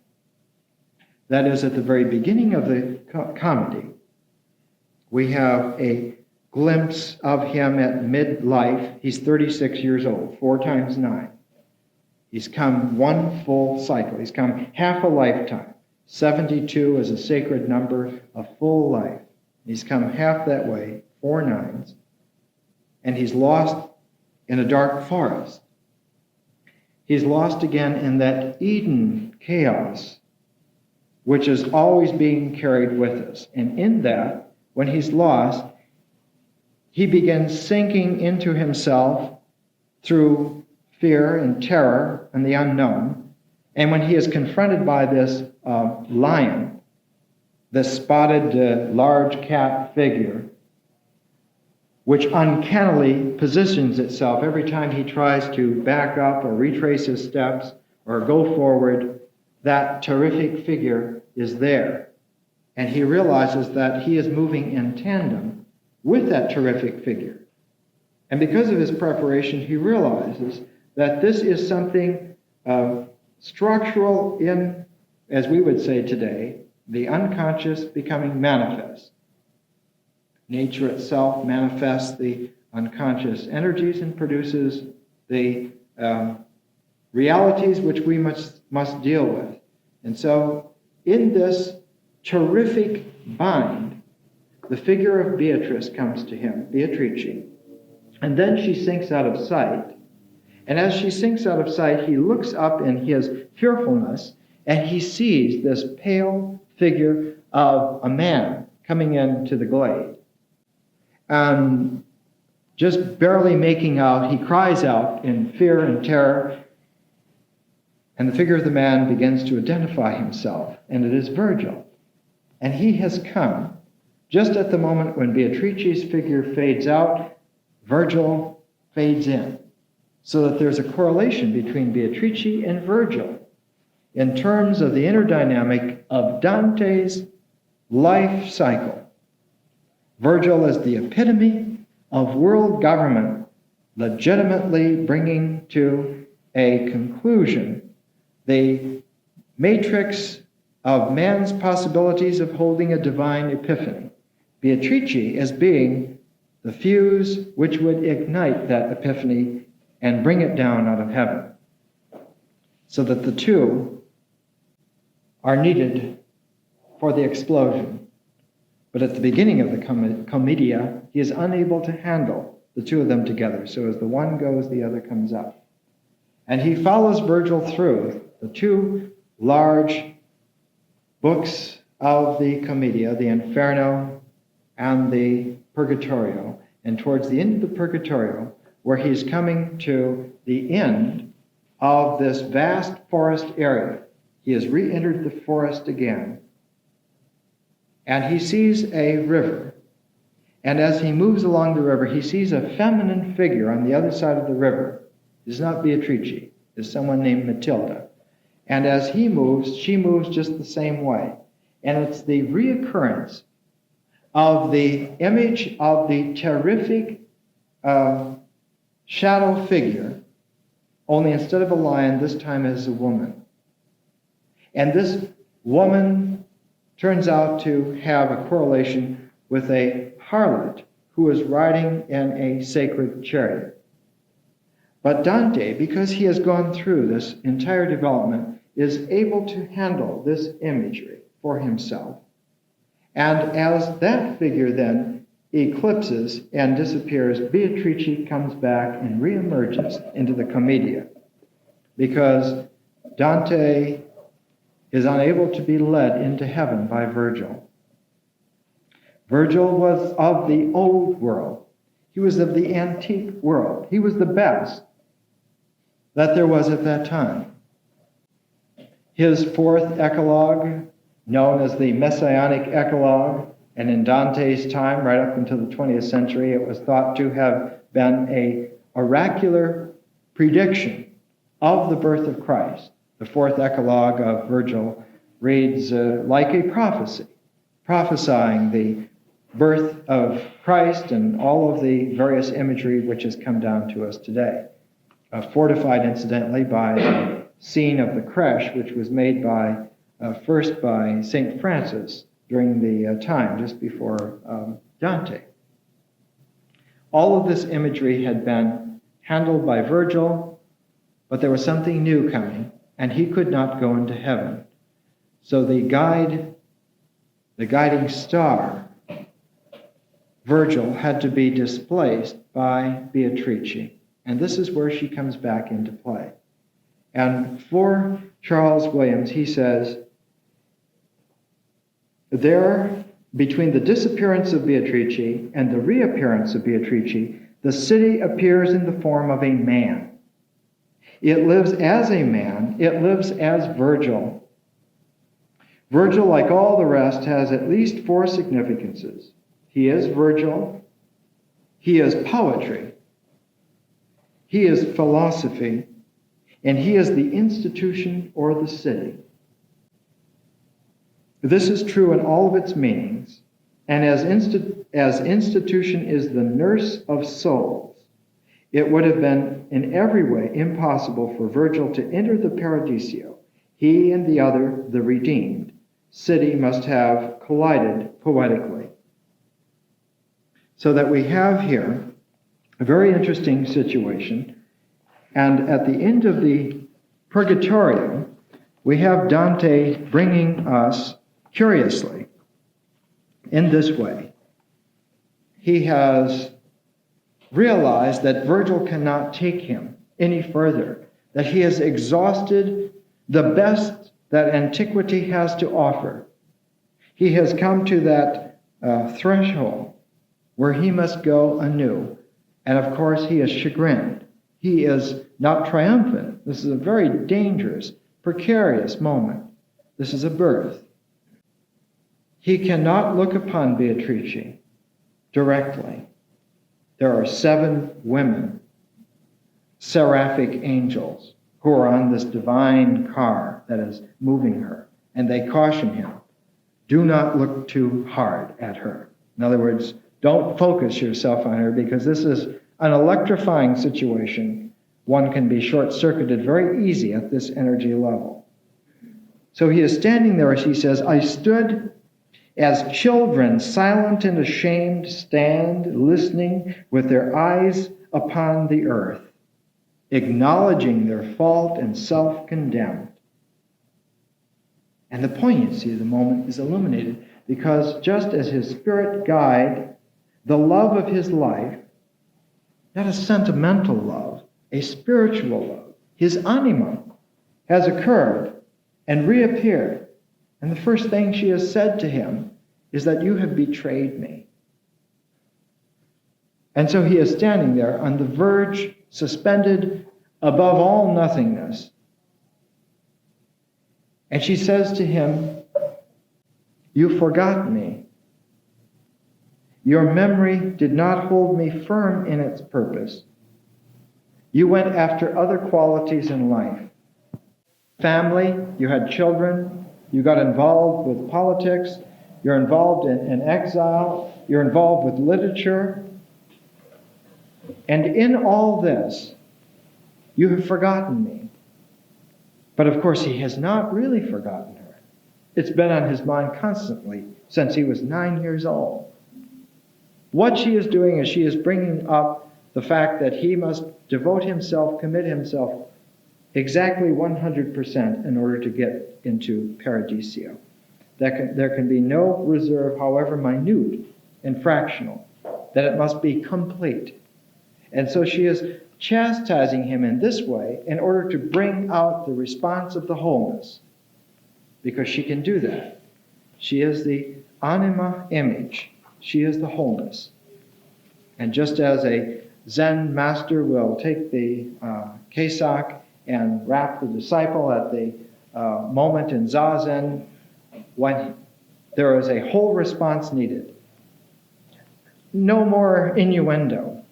That is, at the very beginning of the comedy, we have a glimpse of him at midlife. He's 36 years old, 4 times 9. He's come one full cycle. He's come half a lifetime. 72 is a sacred number, a full life. He's come half that way, 4 nines, and he's lost in a dark forest. He's lost again in that Eden chaos, which is always being carried with us. And in that, when he's lost, he begins sinking into himself through fear and terror and the unknown. And when he is confronted by this lion, the spotted large cat figure, which uncannily positions itself every time he tries to back up or retrace his steps or go forward, that terrific figure is there. And he realizes that he is moving in tandem with that terrific figure. And because of his preparation, he realizes that this is something structural in, as we would say today, the unconscious becoming manifest. Nature itself manifests the unconscious energies and produces the realities which we must deal with. And so in this terrific bind, the figure of Beatrice comes to him, Beatrice, and then she sinks out of sight. And as she sinks out of sight, he looks up in his fearfulness, and he sees this pale figure of a man coming into the glade. And just barely making out, he cries out in fear and terror, and the figure of the man begins to identify himself, and it is Virgil. And he has come just at the moment when Beatrice's figure fades out, Virgil fades in, so that there's a correlation between Beatrice and Virgil in terms of the inner dynamic of Dante's life cycle. Virgil is the epitome of world government, legitimately bringing to a conclusion the matrix of man's possibilities of holding a divine epiphany. Beatrice as being the fuse which would ignite that epiphany and bring it down out of heaven, so that the two are needed for the explosion. But at the beginning of the commedia, he is unable to handle the two of them together. So as the one goes, the other comes up. And he follows Virgil through the two large books of the commedia, the Inferno and the Purgatorio. And towards the end of the Purgatorio, where he's coming to the end of this vast forest area, he has re-entered the forest again, and he sees a river. And as he moves along the river, he sees a feminine figure on the other side of the river. It's not Beatrice, it's someone named Matilda. And as he moves, she moves just the same way. And it's the reoccurrence of the image of the terrific shadow figure, only instead of a lion, this time as a woman. And this woman turns out to have a correlation with a harlot who is riding in a sacred chariot. But Dante, because he has gone through this entire development, is able to handle this imagery for himself. And as that figure then eclipses and disappears, Beatrice comes back and reemerges into the commedia, because Dante is unable to be led into heaven by Virgil. Virgil was of the old world. He was of the antique world. He was the best that there was at that time. His fourth eclogue, known as the Messianic eclogue, and in Dante's time, right up until the 20th century, it was thought to have been an oracular prediction of the birth of Christ. The fourth eclogue of Virgil reads like a prophecy, prophesying the birth of Christ and all of the various imagery which has come down to us today. Fortified, incidentally, by the scene of the creche, which was made first by St. Francis during the time just before Dante. All of this imagery had been handled by Virgil, but there was something new coming, and he could not go into heaven. So the guiding star, Virgil, had to be displaced by Beatrice. And this is where she comes back into play. And for Charles Williams, he says, there, between the disappearance of Beatrice and the reappearance of Beatrice, the city appears in the form of a man. It lives as a man. It lives as Virgil. Virgil, like all the rest, has at least four significances. He is Virgil. He is poetry. He is philosophy. And he is the institution or the city. This is true in all of its meanings. And as institution is the nurse of souls, it would have been in every way impossible for Virgil to enter the Paradiso. He and the other, the redeemed, city must have collided poetically. So that we have here a very interesting situation. And at the end of the Purgatorio, we have Dante bringing us, curiously, in this way. He has realized that Virgil cannot take him any further, that he has exhausted the best that antiquity has to offer. He has come to that threshold where he must go anew. And of course, he is chagrined. He is not triumphant. This is a very dangerous, precarious moment. This is a birth. He cannot look upon Beatrice directly. There are 7 women, seraphic angels, who are on this divine car that is moving her. And they caution him, do not look too hard at her. In other words, don't focus yourself on her, because this is an electrifying situation. One can be short-circuited very easy at this energy level. So he is standing there, as he says, I stood as children, silent and ashamed, stand, listening with their eyes upon the earth, acknowledging their fault and self-condemned. And the poignancy of the moment is illuminated, because just as his spirit guide, the love of his life, not a sentimental love, a spiritual love, his anima, has occurred and reappeared. And the first thing she has said to him is that you have betrayed me. And so he is standing there on the verge, suspended above all nothingness. And she says to him, you forgot me. Your memory did not hold me firm in its purpose. You went after other qualities in life. Family, you had children, you got involved with politics, you're involved in exile, you're involved with literature. And in all this, you have forgotten me. But of course, he has not really forgotten her. It's been on his mind constantly since he was 9 years old. What she is doing is she is bringing up the fact that he must devote himself, commit himself exactly 100% in order to get into Paradiso. There can be no reserve, however minute and fractional, that it must be complete. And so she is chastising him in this way in order to bring out the response of the wholeness, because she can do that. She is the anima image. She is the wholeness. And just as a Zen master will take the kesak and wrap the disciple at the moment in Zazen, when there is a whole response needed. No more innuendo.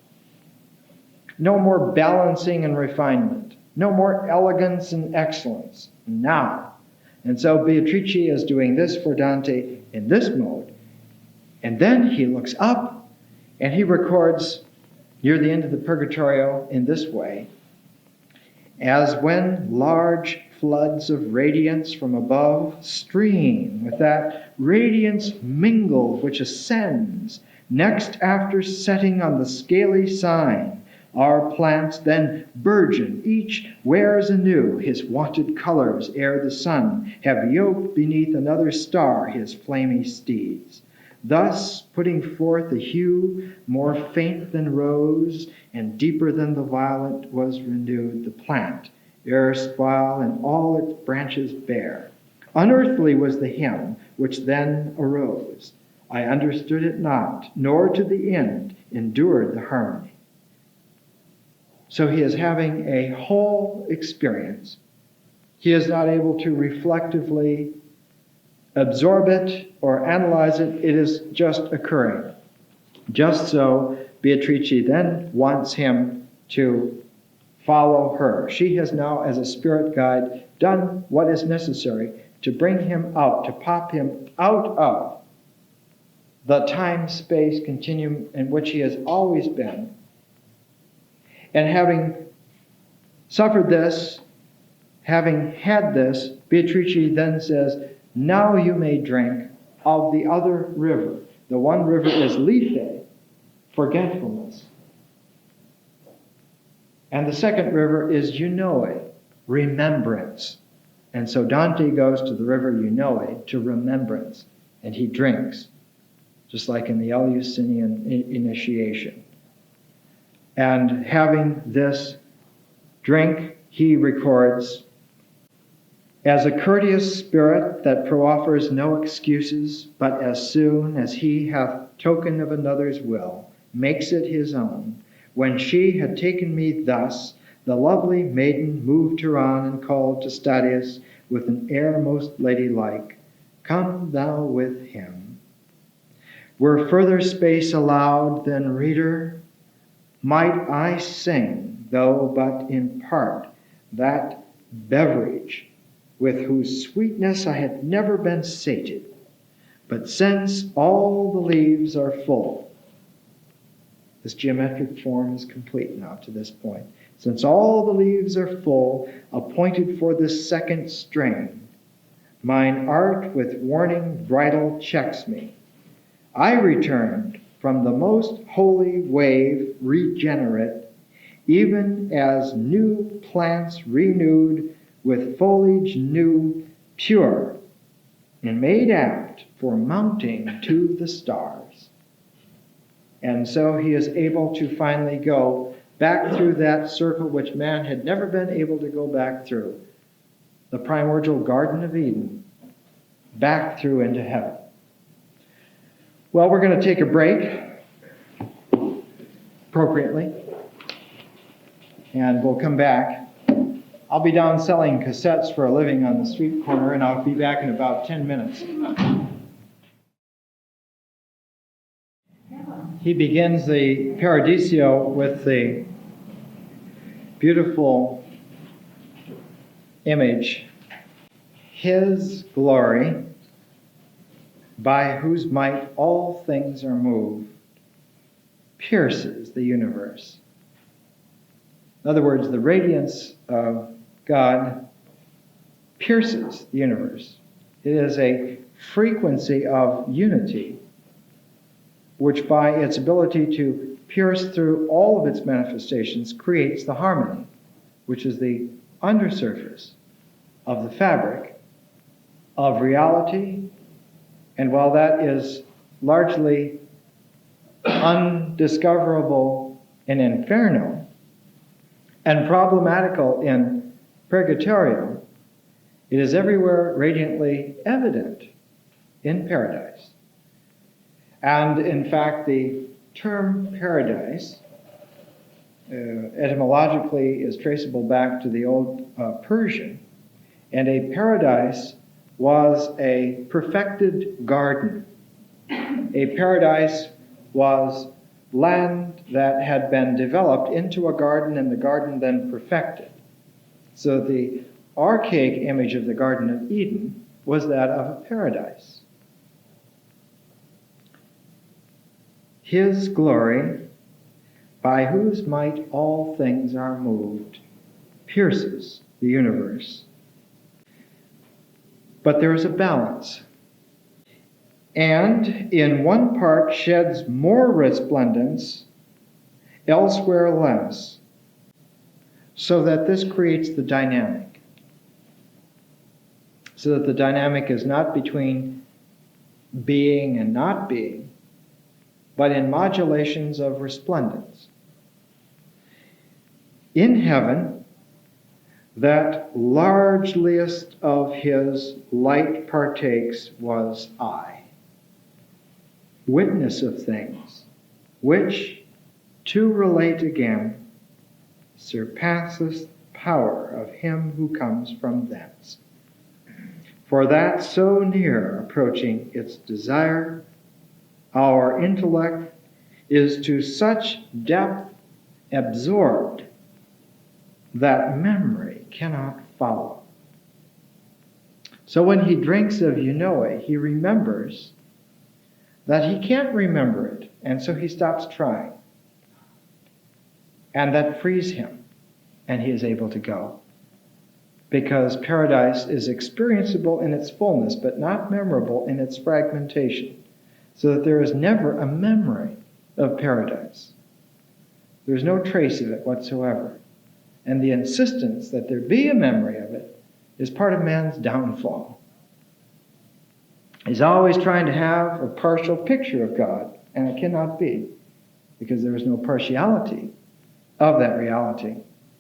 No more balancing and refinement. No more elegance and excellence. Now. And so Beatrice is doing this for Dante in this mode. And then he looks up and he records near the end of the Purgatorio in this way. As when large floods of radiance from above stream with that radiance mingled which ascends, next after setting on the scaly sign, our plants then burgeon, each wears anew his wonted colors ere the sun have yoked beneath another star his flamy steeds. Thus, putting forth a hue more faint than rose and deeper than the violet, was renewed the plant, erstwhile in all its branches bare. Unearthly was the hymn which then arose. I understood it not, nor to the end endured the harmony. So he is having a whole experience. He is not able to reflectively absorb it or analyze it. It is just occurring. Just so, Beatrice then wants him to follow her. She has now, as a spirit guide, done what is necessary to bring him out, to pop him out of the time-space continuum in which he has always been. And having suffered this, having had this, Beatrice then says, now you may drink of the other river. The one river is Lethe, forgetfulness. And the second river is Eunoe, remembrance. And so Dante goes to the river Eunoe to remembrance, and he drinks, just like in the Eleusinian initiation. And having this drink, he records, As a courteous spirit that proffers no excuses, but as soon as he hath token of another's will, makes it his own. When she had taken me thus, the lovely maiden moved her on and called to Statius with an air most ladylike, Come thou with him. Were further space allowed, then, reader, might I sing, though but in part, that beverage with whose sweetness I had never been sated. But since all the leaves are full, this geometric form is complete now to this point. Since all the leaves are full, appointed for this second strain, mine art with warning bridle checks me. I returned from the most holy wave regenerate, even as new plants renewed with foliage new, pure, and made apt for mounting to the stars. And so he is able to finally go back through that circle which man had never been able to go back through, the primordial Garden of Eden, back through into heaven. Well, we're going to take a break, appropriately, and we'll come back. I'll be down selling cassettes for a living on the street corner, and I'll be back in about 10 minutes. He begins the Paradiso with the beautiful image, His glory, by whose might all things are moved, pierces the universe. In other words, the radiance of God pierces the universe. It is a frequency of unity, which by its ability to pierce through all of its manifestations creates the harmony, which is the undersurface of the fabric of reality. And while that is largely undiscoverable in Inferno and problematical in Purgatorio, it is everywhere radiantly evident in paradise. And in fact, the term paradise etymologically is traceable back to the old Persian, and a paradise was a perfected garden. A paradise was land that had been developed into a garden, and the garden then perfected. So the archaic image of the Garden of Eden was that of a paradise. His glory, by whose might all things are moved, pierces the universe. But there is a balance. And in one part sheds more resplendence, elsewhere less, so that this creates the dynamic. So that the dynamic is not between being and not being, but in modulations of resplendence. In heaven, that largeliest of his light partakes was I, witness of things, which, to relate again, surpasseth power of him who comes from thence. For that so near approaching its desire, our intellect is to such depth absorbed that memory cannot follow. So when he drinks of Eunoe, he remembers that he can't remember it, and so he stops trying. And that frees him, and he is able to go. Because paradise is experienceable in its fullness, but not memorable in its fragmentation. So that there is never a memory of paradise. There's no trace of it whatsoever. And the insistence that there be a memory of it is part of man's downfall. He's always trying to have a partial picture of God, and it cannot be, because there is no partiality of that reality.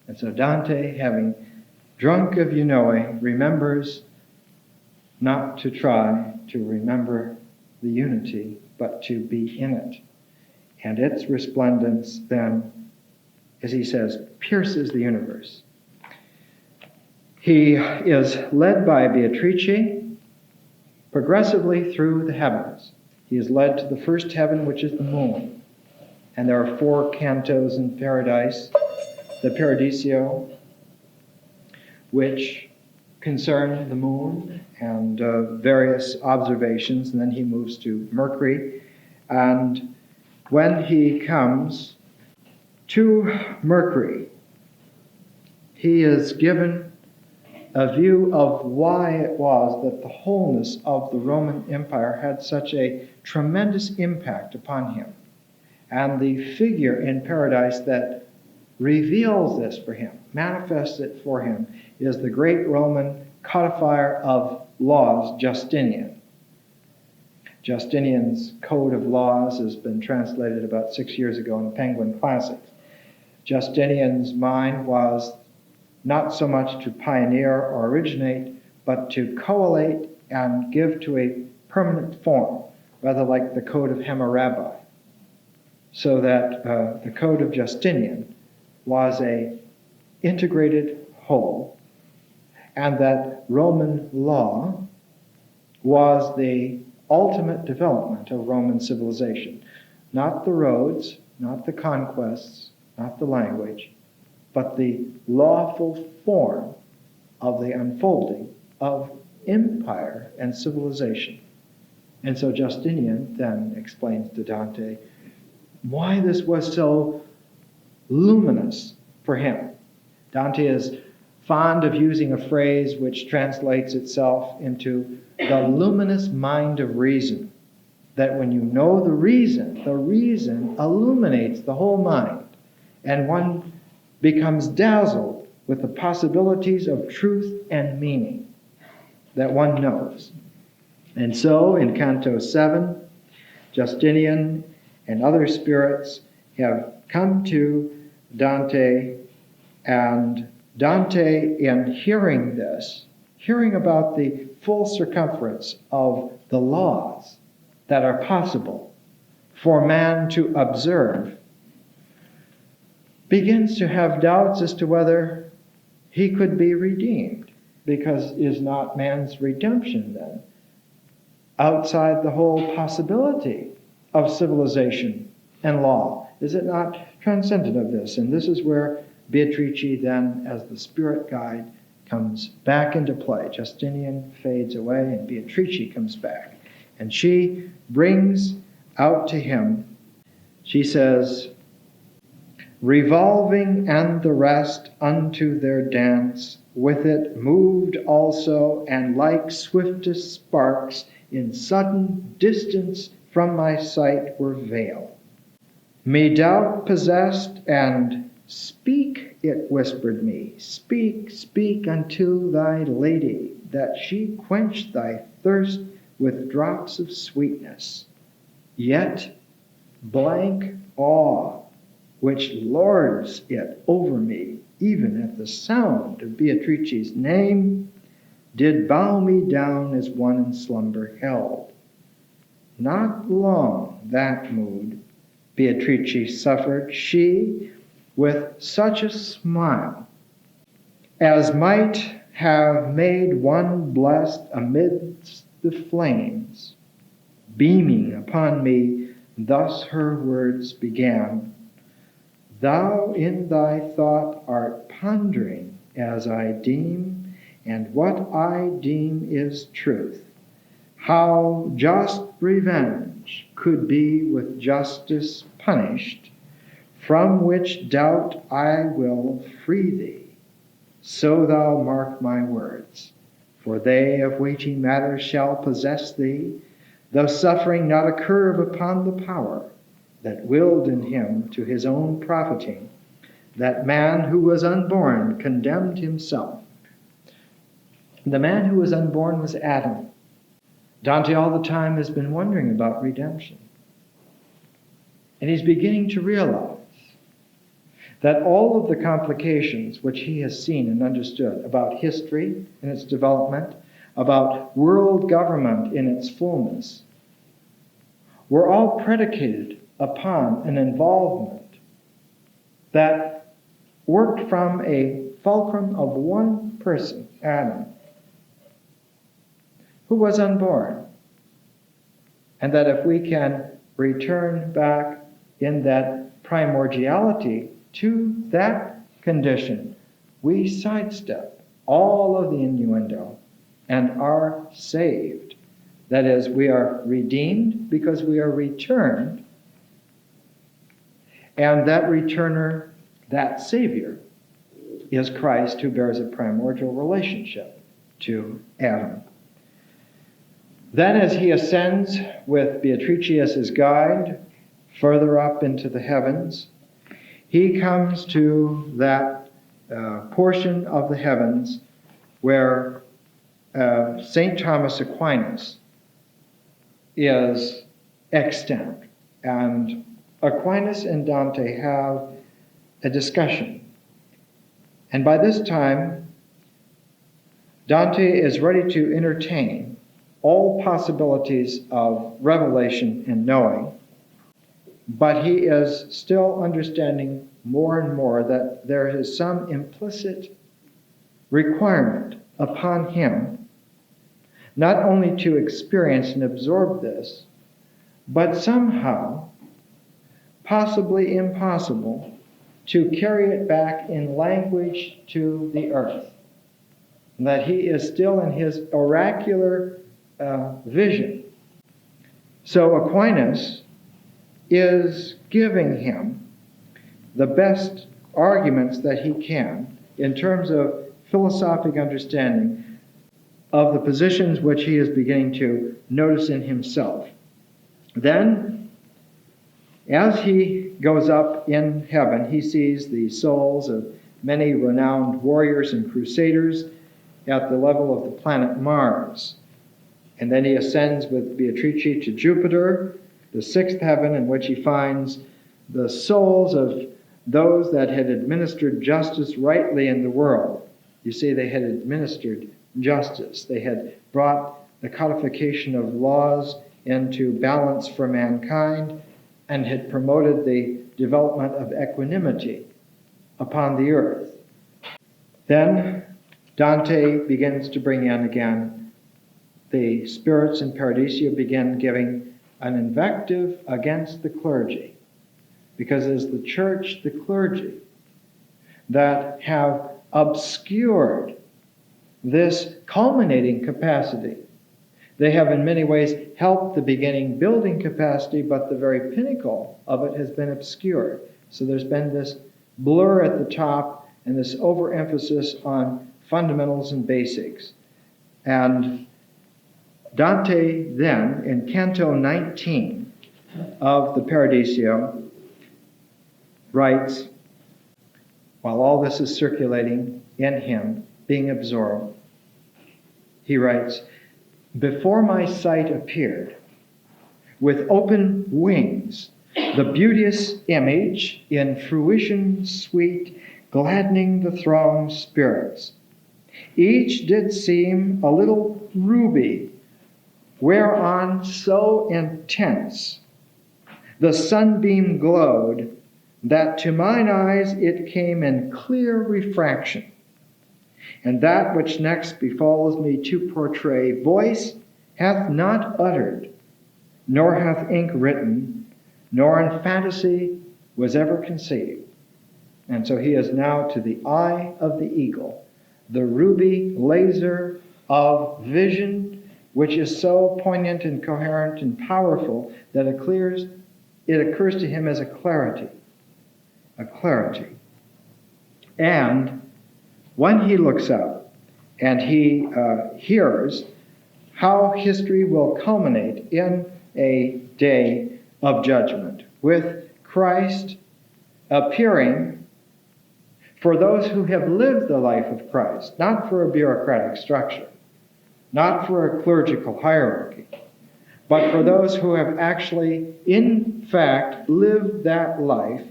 And so Dante, having drunk of knowing, remembers not to try to remember the unity, but to be in it. And its resplendence then, as he says, pierces the universe. He is led by Beatrice progressively through the heavens. He is led to the first heaven, which is the moon. And there are 4 cantos in Paradise, the Paradiso, which concern the moon and various observations. And then he moves to Mercury. And when he comes to Mercury, he is given a view of why it was that the wholeness of the Roman Empire had such a tremendous impact upon him. And the figure in Paradise that reveals this for him, manifests it for him, is the great Roman codifier of laws, Justinian. Justinian's Code of Laws has been translated about 6 years ago in Penguin Classics. Justinian's mind was not so much to pioneer or originate, but to collate and give to a permanent form, rather like the Code of Hammurabi. So that the Code of Justinian was a integrated whole, and that Roman law was the ultimate development of Roman civilization. Not the roads, not the conquests, not the language, but the lawful form of the unfolding of empire and civilization. And so Justinian then explains to Dante why this was so luminous for him. Dante is fond of using a phrase which translates itself into the luminous mind of reason. That when you know the reason illuminates the whole mind, and one becomes dazzled with the possibilities of truth and meaning that one knows. And so in Canto 7, Justinian and other spirits have come to Dante, and Dante, in hearing this, hearing about the full circumference of the laws that are possible for man to observe, begins to have doubts as to whether he could be redeemed, because is not man's redemption then outside the whole possibility of civilization and law? Is it not transcendent of this? And this is where Beatrice then, as the spirit guide, comes back into play. Justinian fades away and Beatrice comes back. And she brings out to him, she says, revolving and the rest unto their dance, with it moved also, and like swiftest sparks in sudden distance from my sight were veiled. Me doubt possessed, and speak, it whispered me, speak, speak unto thy lady, that she quench thy thirst with drops of sweetness. Yet blank awe, which lords it over me, even at the sound of Beatrice's name, did bow me down as one in slumber held. Not long that mood Beatrice suffered, she, with such a smile as might have made one blessed amidst the flames, beaming upon me, thus her words began. Thou in thy thought art pondering as I deem, and what I deem is truth. How just revenge could be with justice punished, from which doubt I will free thee. So thou mark my words, for they of weighty matter shall possess thee, though suffering not a curb upon the power that willed in him to his own profiting. That man who was unborn condemned himself. The man who was unborn was Adam. Dante all the time has been wondering about redemption. And he's beginning to realize that all of the complications which he has seen and understood about history and its development, about world government in its fullness, were all predicated upon an involvement that worked from a fulcrum of one person, Adam, who was unborn. And that if we can return back in that primordiality to that condition, we sidestep all of the innuendo and are saved. That is, we are redeemed because we are returned, and that returner, that Savior, is Christ, who bears a primordial relationship to Adam. Then as he ascends with Beatrice as his guide further up into the heavens, he comes to that portion of the heavens where St. Thomas Aquinas is extant. And Aquinas and Dante have a discussion. And by this time, Dante is ready to entertain all possibilities of revelation and knowing, but he is still understanding more and more that there is some implicit requirement upon him not only to experience and absorb this, but somehow, possibly impossible, to carry it back in language to the earth. And that he is still in his oracular vision. So Aquinas is giving him the best arguments that he can in terms of philosophic understanding of the positions which he is beginning to notice in himself. Then, as he goes up in heaven, he sees the souls of many renowned warriors and crusaders at the level of the planet Mars. And then he ascends with Beatrice to Jupiter, the sixth heaven, in which he finds the souls of those that had administered justice rightly in the world. You see, they had administered justice. They had brought the codification of laws into balance for mankind and had promoted the development of equanimity upon the earth. Then Dante begins to bring in again the spirits in Paradiso, begin giving an invective against the clergy, because it is the church, the clergy, that have obscured this culminating capacity. They have in many ways helped the beginning building capacity, but the very pinnacle of it has been obscured. So there's been this blur at the top and this overemphasis on fundamentals and basics. And Dante then, in Canto 19 of the Paradiso, writes, while all this is circulating in him, being absorbed, he writes, "Before my sight appeared, with open wings, the beauteous image in fruition sweet, gladdening the throng's spirits. Each did seem a little ruby, whereon so intense the sunbeam glowed, that to mine eyes it came in clear refraction. And that which next befalls me to portray, voice hath not uttered, nor hath ink written, nor in fantasy was ever conceived." And so he is now to the eye of the eagle, the ruby laser of vision, which is so poignant and coherent and powerful that it occurs to him as a clarity. A clarity. And when he looks up and he hears how history will culminate in a day of judgment, with Christ appearing for those who have lived the life of Christ, not for a bureaucratic structure, not for a clerical hierarchy, but for those who have actually, in fact, lived that life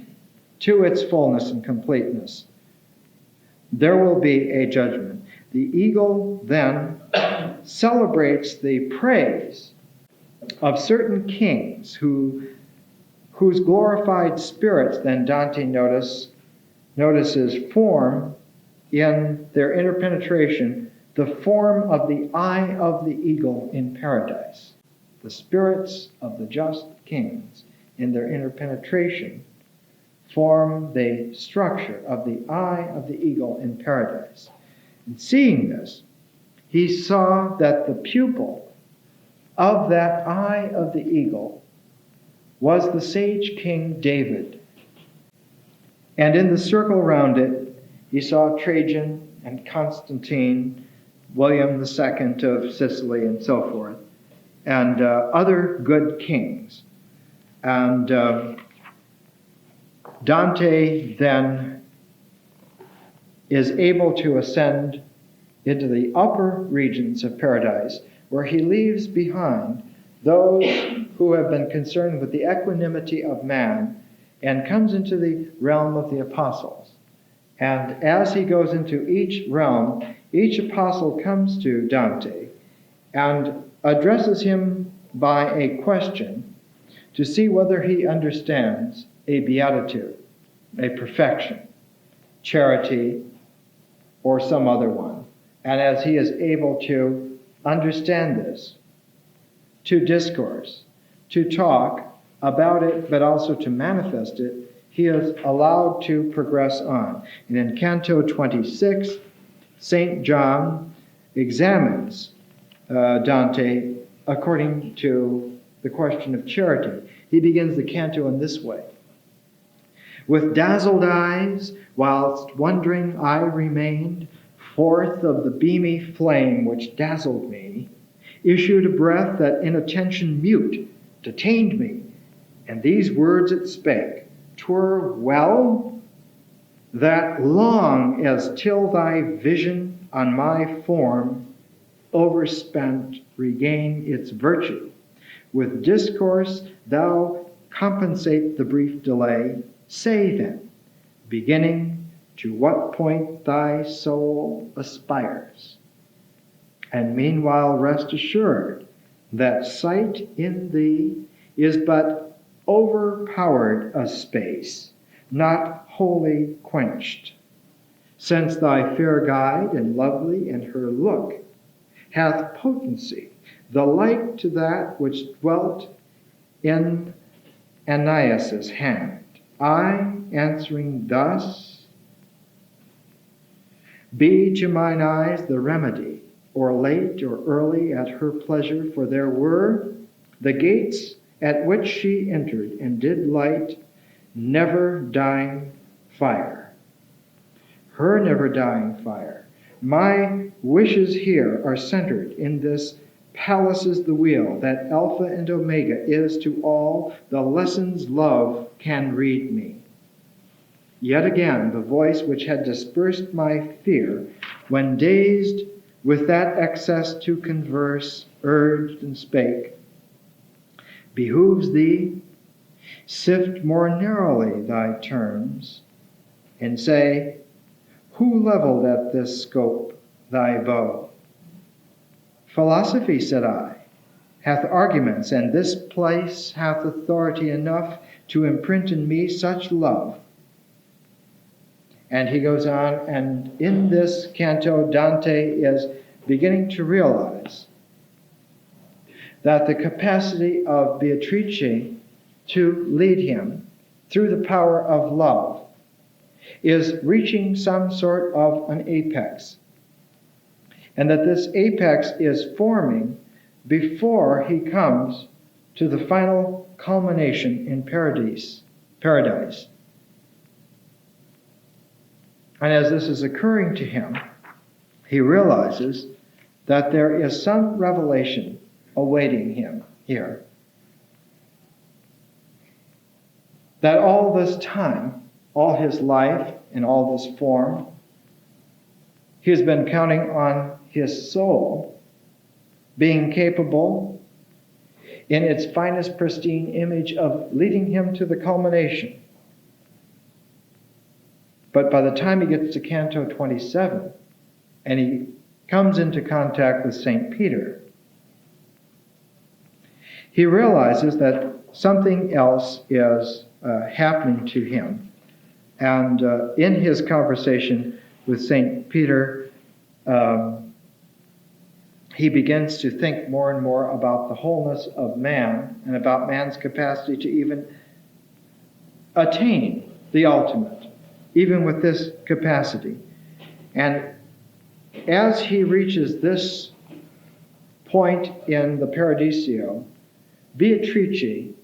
to its fullness and completeness, there will be a judgment. The eagle then celebrates the praise of certain kings whose glorified spirits, then Dante notices form in their interpenetration the form of the eye of the eagle in paradise. The spirits of the just kings in their interpenetration form the structure of the eye of the eagle in paradise. And seeing this, he saw that the pupil of that eye of the eagle was the sage King David. And in the circle round it, he saw Trajan and Constantine, William II of Sicily, and so forth, and other good kings. And Dante then is able to ascend into the upper regions of paradise, where he leaves behind those who have been concerned with the equanimity of man, and comes into the realm of the apostles. And as he goes into each realm, each apostle comes to Dante and addresses him by a question to see whether he understands a beatitude, a perfection, charity, or some other one. And as he is able to understand this, to discourse, to talk about it, but also to manifest it, he is allowed to progress on. And in Canto 26, St. John examines Dante according to the question of charity. He begins the canto in this way. With dazzled eyes, whilst wondering I remained, forth of the beamy flame which dazzled me, issued a breath that in attention mute detained me, and these words it spake, 'Twere well that long as till thy vision on my form overspent regain its virtue, with discourse thou compensate the brief delay. Say then, beginning, to what point thy soul aspires, and meanwhile rest assured that sight in thee is but overpowered a space, not wholly quenched, since thy fair guide and lovely in her look hath potency, the like to that which dwelt in Ananias' hand. I, answering thus, be to mine eyes the remedy, or late or early at her pleasure, for there were the gates at which she entered and did light never dying fire. Her never dying fire. My wishes here are centered in this palace is the wheel, that Alpha and Omega is to all the lessons love can read me. Yet again, the voice which had dispersed my fear, when dazed with that excess to converse, urged and spake, behooves thee, sift more narrowly thy terms, and say, who leveled at this scope thy bow? Philosophy, said I, hath arguments, and this place hath authority enough to imprint in me such love. And he goes on, and in this canto, Dante is beginning to realize that the capacity of Beatrice to lead him through the power of love is reaching some sort of an apex. And that this apex is forming before he comes to the final culmination in paradise. And as this is occurring to him, he realizes that there is some revelation awaiting him here. That all this time, all his life, in all this form, he has been counting on his soul being capable in its finest pristine image of leading him to the culmination. But by the time he gets to Canto 27, and he comes into contact with St. Peter, he realizes that something else is happening to him. And in his conversation with St. Peter, he begins to think more and more about the wholeness of man and about man's capacity to even attain the ultimate, even with this capacity. And as he reaches this point in the Paradiso, Beatrice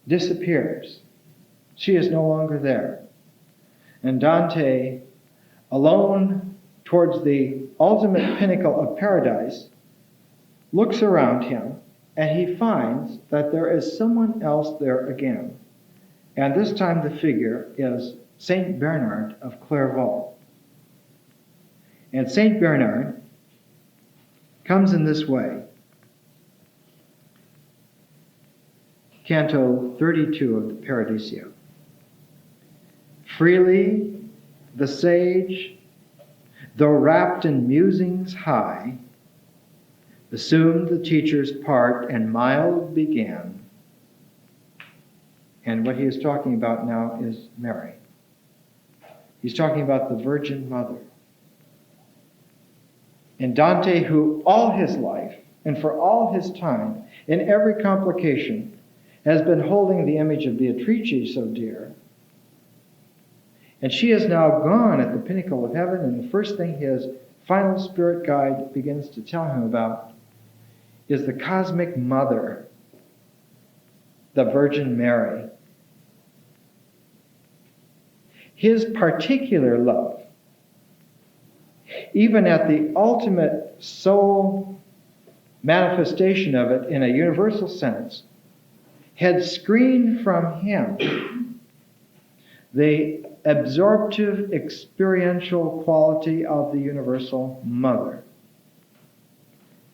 disappears. She is no longer there. And Dante, alone towards the ultimate pinnacle of paradise, looks around him and he finds that there is someone else there again. And this time the figure is Saint Bernard of Clairvaux. And Saint Bernard comes in this way. Canto 32 of the Paradiso. Freely the sage, though wrapped in musings high, assumed the teacher's part and mild began. And what he is talking about now is Mary. He's talking about the Virgin Mother. And Dante, who all his life and for all his time, in every complication, has been holding the image of Beatrice so dear, and she is now gone at the pinnacle of heaven, and the first thing his final spirit guide begins to tell him about is the cosmic mother, the Virgin Mary. His particular love, even at the ultimate soul manifestation of it in a universal sense, had screened from him the absorptive experiential quality of the universal mother.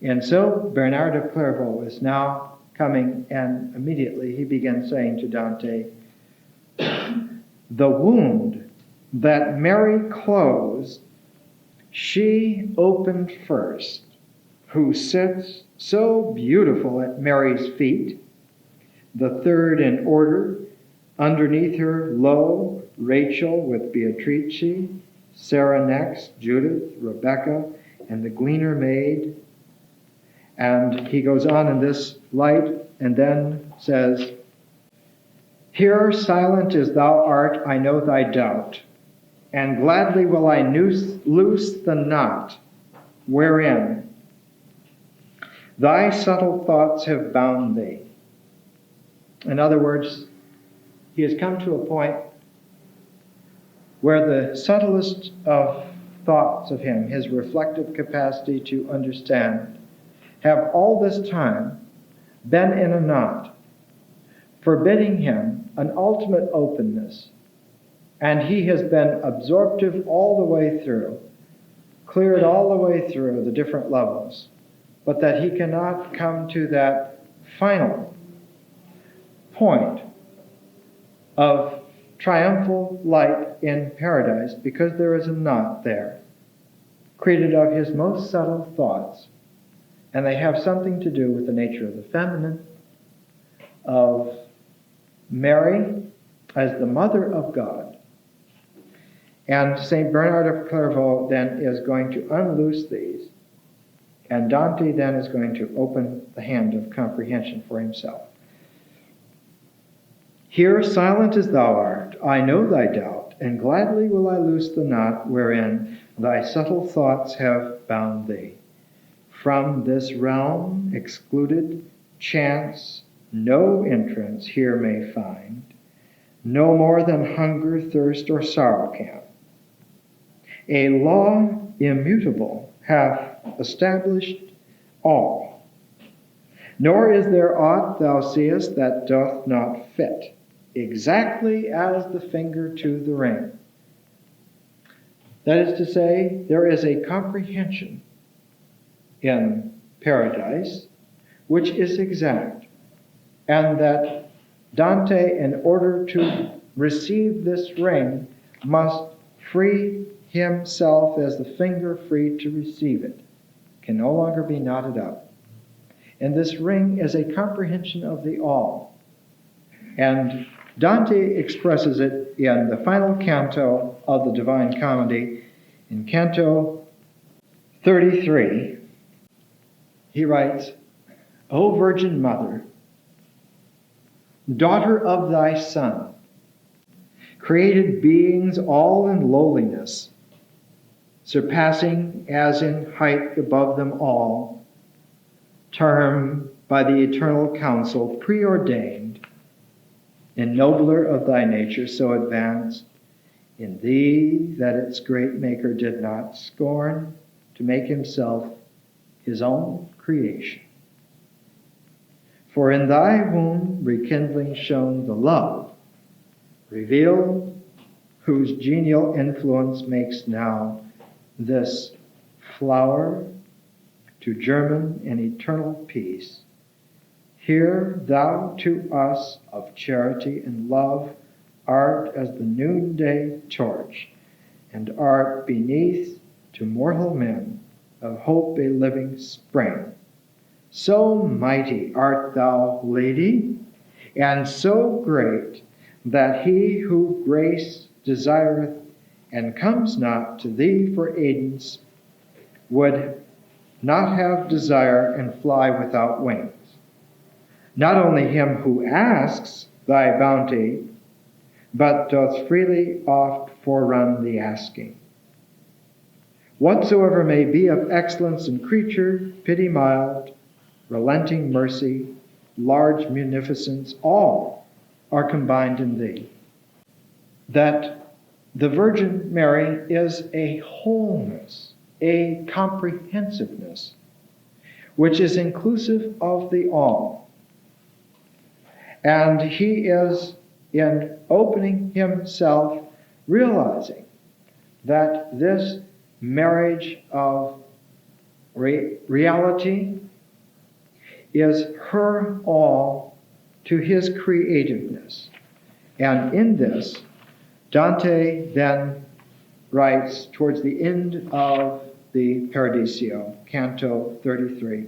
And so Bernard of Clairvaux is now coming, and immediately he begins saying to Dante, the wound that Mary closed, she opened first, who sits so beautiful at Mary's feet, the third in order, underneath her, lo, Rachel with Beatrice, Sarah next, Judith, Rebecca, and the gleaner maid. And he goes on in this light and then says, here silent as thou art, I know thy doubt, and gladly will I loose the knot wherein thy subtle thoughts have bound thee. In other words, he has come to a point where the subtlest of thoughts of him, his reflective capacity to understand, have all this time been in a knot, forbidding him an ultimate openness. And he has been absorptive all the way through, cleared all the way through the different levels, but that he cannot come to that final point of triumphal light in paradise, because there is a knot there, created of his most subtle thoughts, and they have something to do with the nature of the feminine, of Mary as the mother of God. And St. Bernard of Clairvaux then is going to unloose these, and Dante then is going to open the hand of comprehension for himself. Here silent as thou art, I know thy doubt, and gladly will I loose the knot wherein thy subtle thoughts have bound thee. From this realm excluded, chance no entrance here may find, no more than hunger, thirst, or sorrow can. A law immutable hath established all, nor is there aught thou seest that doth not fit, exactly as the finger to the ring. That is to say, there is a comprehension in paradise which is exact, and that Dante, in order to receive this ring, must free himself as the finger free to receive it, can no longer be knotted up. And this ring is a comprehension of the all. And Dante expresses it in the final canto of the Divine Comedy, in Canto 33. He writes, O Virgin Mother, daughter of thy Son, created beings all in lowliness, surpassing as in height above them all, termed by the eternal counsel preordained, and nobler of thy nature so advanced, in thee that its great Maker did not scorn to make himself his own creation. For in thy womb rekindling shone the love, revealed, whose genial influence makes now this flower to german in eternal peace. Here thou to us of charity and love art as the noonday torch, and art beneath to mortal men of hope a living spring. So mighty art thou, Lady, and so great, that he who grace desireth and comes not to thee for aidance would not have desire and fly without wings. Not only him who asks thy bounty, but doth freely oft forerun the asking. Whatsoever may be of excellence in creature, pity mild, relenting mercy, large munificence, all are combined in thee. That the Virgin Mary is a wholeness, a comprehensiveness, which is inclusive of the all. And he is, in opening himself, realizing that this marriage of reality is her all to his creativeness. And in this, Dante then writes towards the end of the Paradiso, Canto 33,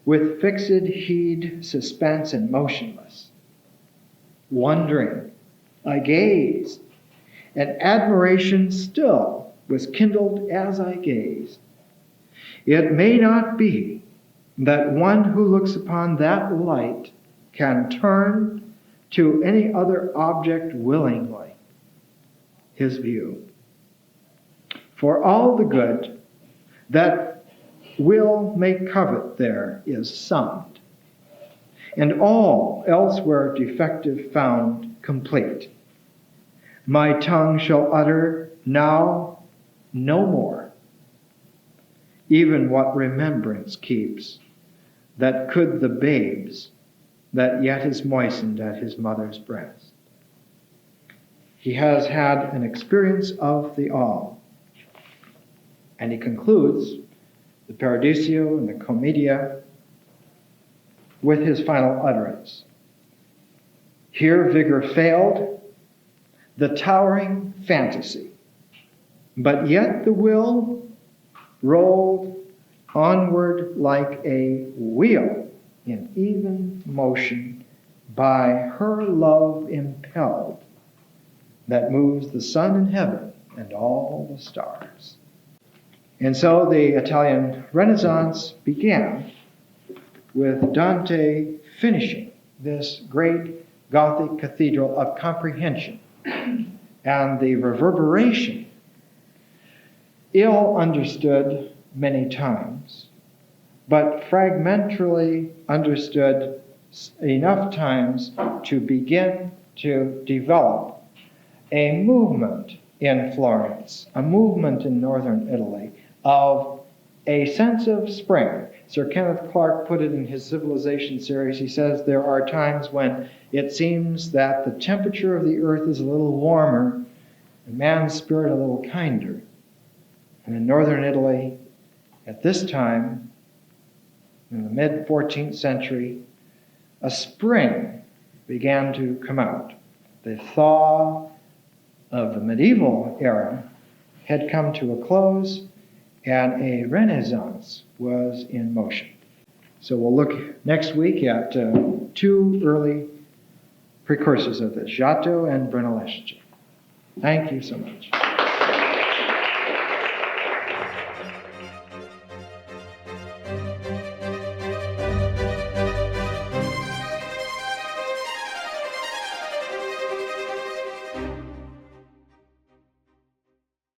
with fixed heed, suspense, and motionless, wondering, I gazed, and admiration still was kindled as I gazed. It may not be that one who looks upon that light can turn to any other object willingly his view. For all the good that will make covet there is summed, and all elsewhere defective found complete. My tongue shall utter now no more, even what remembrance keeps, that could the babes that yet is moistened at his mother's breast. He has had an experience of the all, and he concludes the Paradiso and the Commedia with his final utterance. Here vigor failed, the towering fantasy, but yet the will rolled onward like a wheel in even motion by her love impelled, that moves the sun in heaven and all the stars. And so the Italian Renaissance began with Dante finishing this great Gothic cathedral of comprehension, and the reverberation, ill understood many times, but fragmentarily understood enough times to begin to develop a movement in Florence, a movement in northern Italy of a sense of spring. Sir Kenneth Clark put it in his Civilization series. He says there are times when it seems that the temperature of the earth is a little warmer and man's spirit a little kinder. And in northern Italy, at this time, in the mid-14th century, a spring began to come out. The thaw of the medieval era had come to a close and a renaissance was in motion. So we'll look next week at two early precursors of this, Giotto and Brunelleschi. Thank you so much.